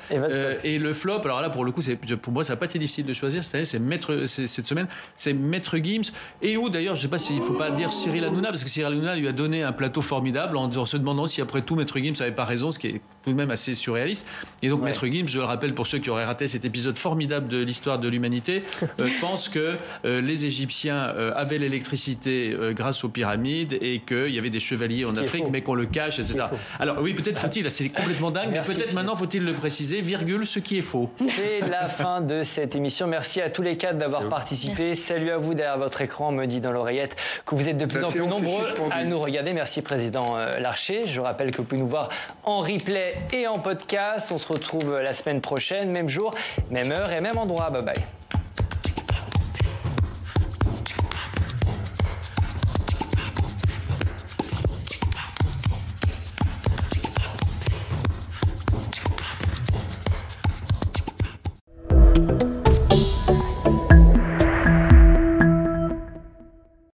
Et le flop, alors là, pour le coup, pour moi, ça n'a pas été difficile de choisir. Cette semaine, c'est Maître Gims. Et où, d'ailleurs, je ne sais pas s'il ne faut pas dire Cyril Hanouna, parce que Cyril Hanouna lui a donné un plateau formidable en se demandant si, après tout, Maître Gims n'avait pas raison, ce qui est tout de même assez surréaliste. Et donc, Maître Gims, je le rappelle pour ceux qui auraient raté cet épisode formidable de l'histoire de l'humanité, pense que les Égyptiens avaient l'électricité grâce aux pyramides et qu'il y avait des chevaliers en Afrique, mais qu'on le cache, etc. Alors oui, peut-être faut-il, c'est complètement dingue, mais peut-être maintenant faut-il le préciser, virgule, ce qui est faux. C'est la fin de cette émission. Merci à tous les quatre d'avoir participé. Merci. Salut à vous derrière votre écran. On me dit dans l'oreillette que vous êtes de plus en plus nombreux à nous regarder. Merci Président Larcher. Je rappelle que vous pouvez nous voir en replay et en podcast. On se retrouve la semaine prochaine, même jour, même heure et même endroit. Bye bye. Bye.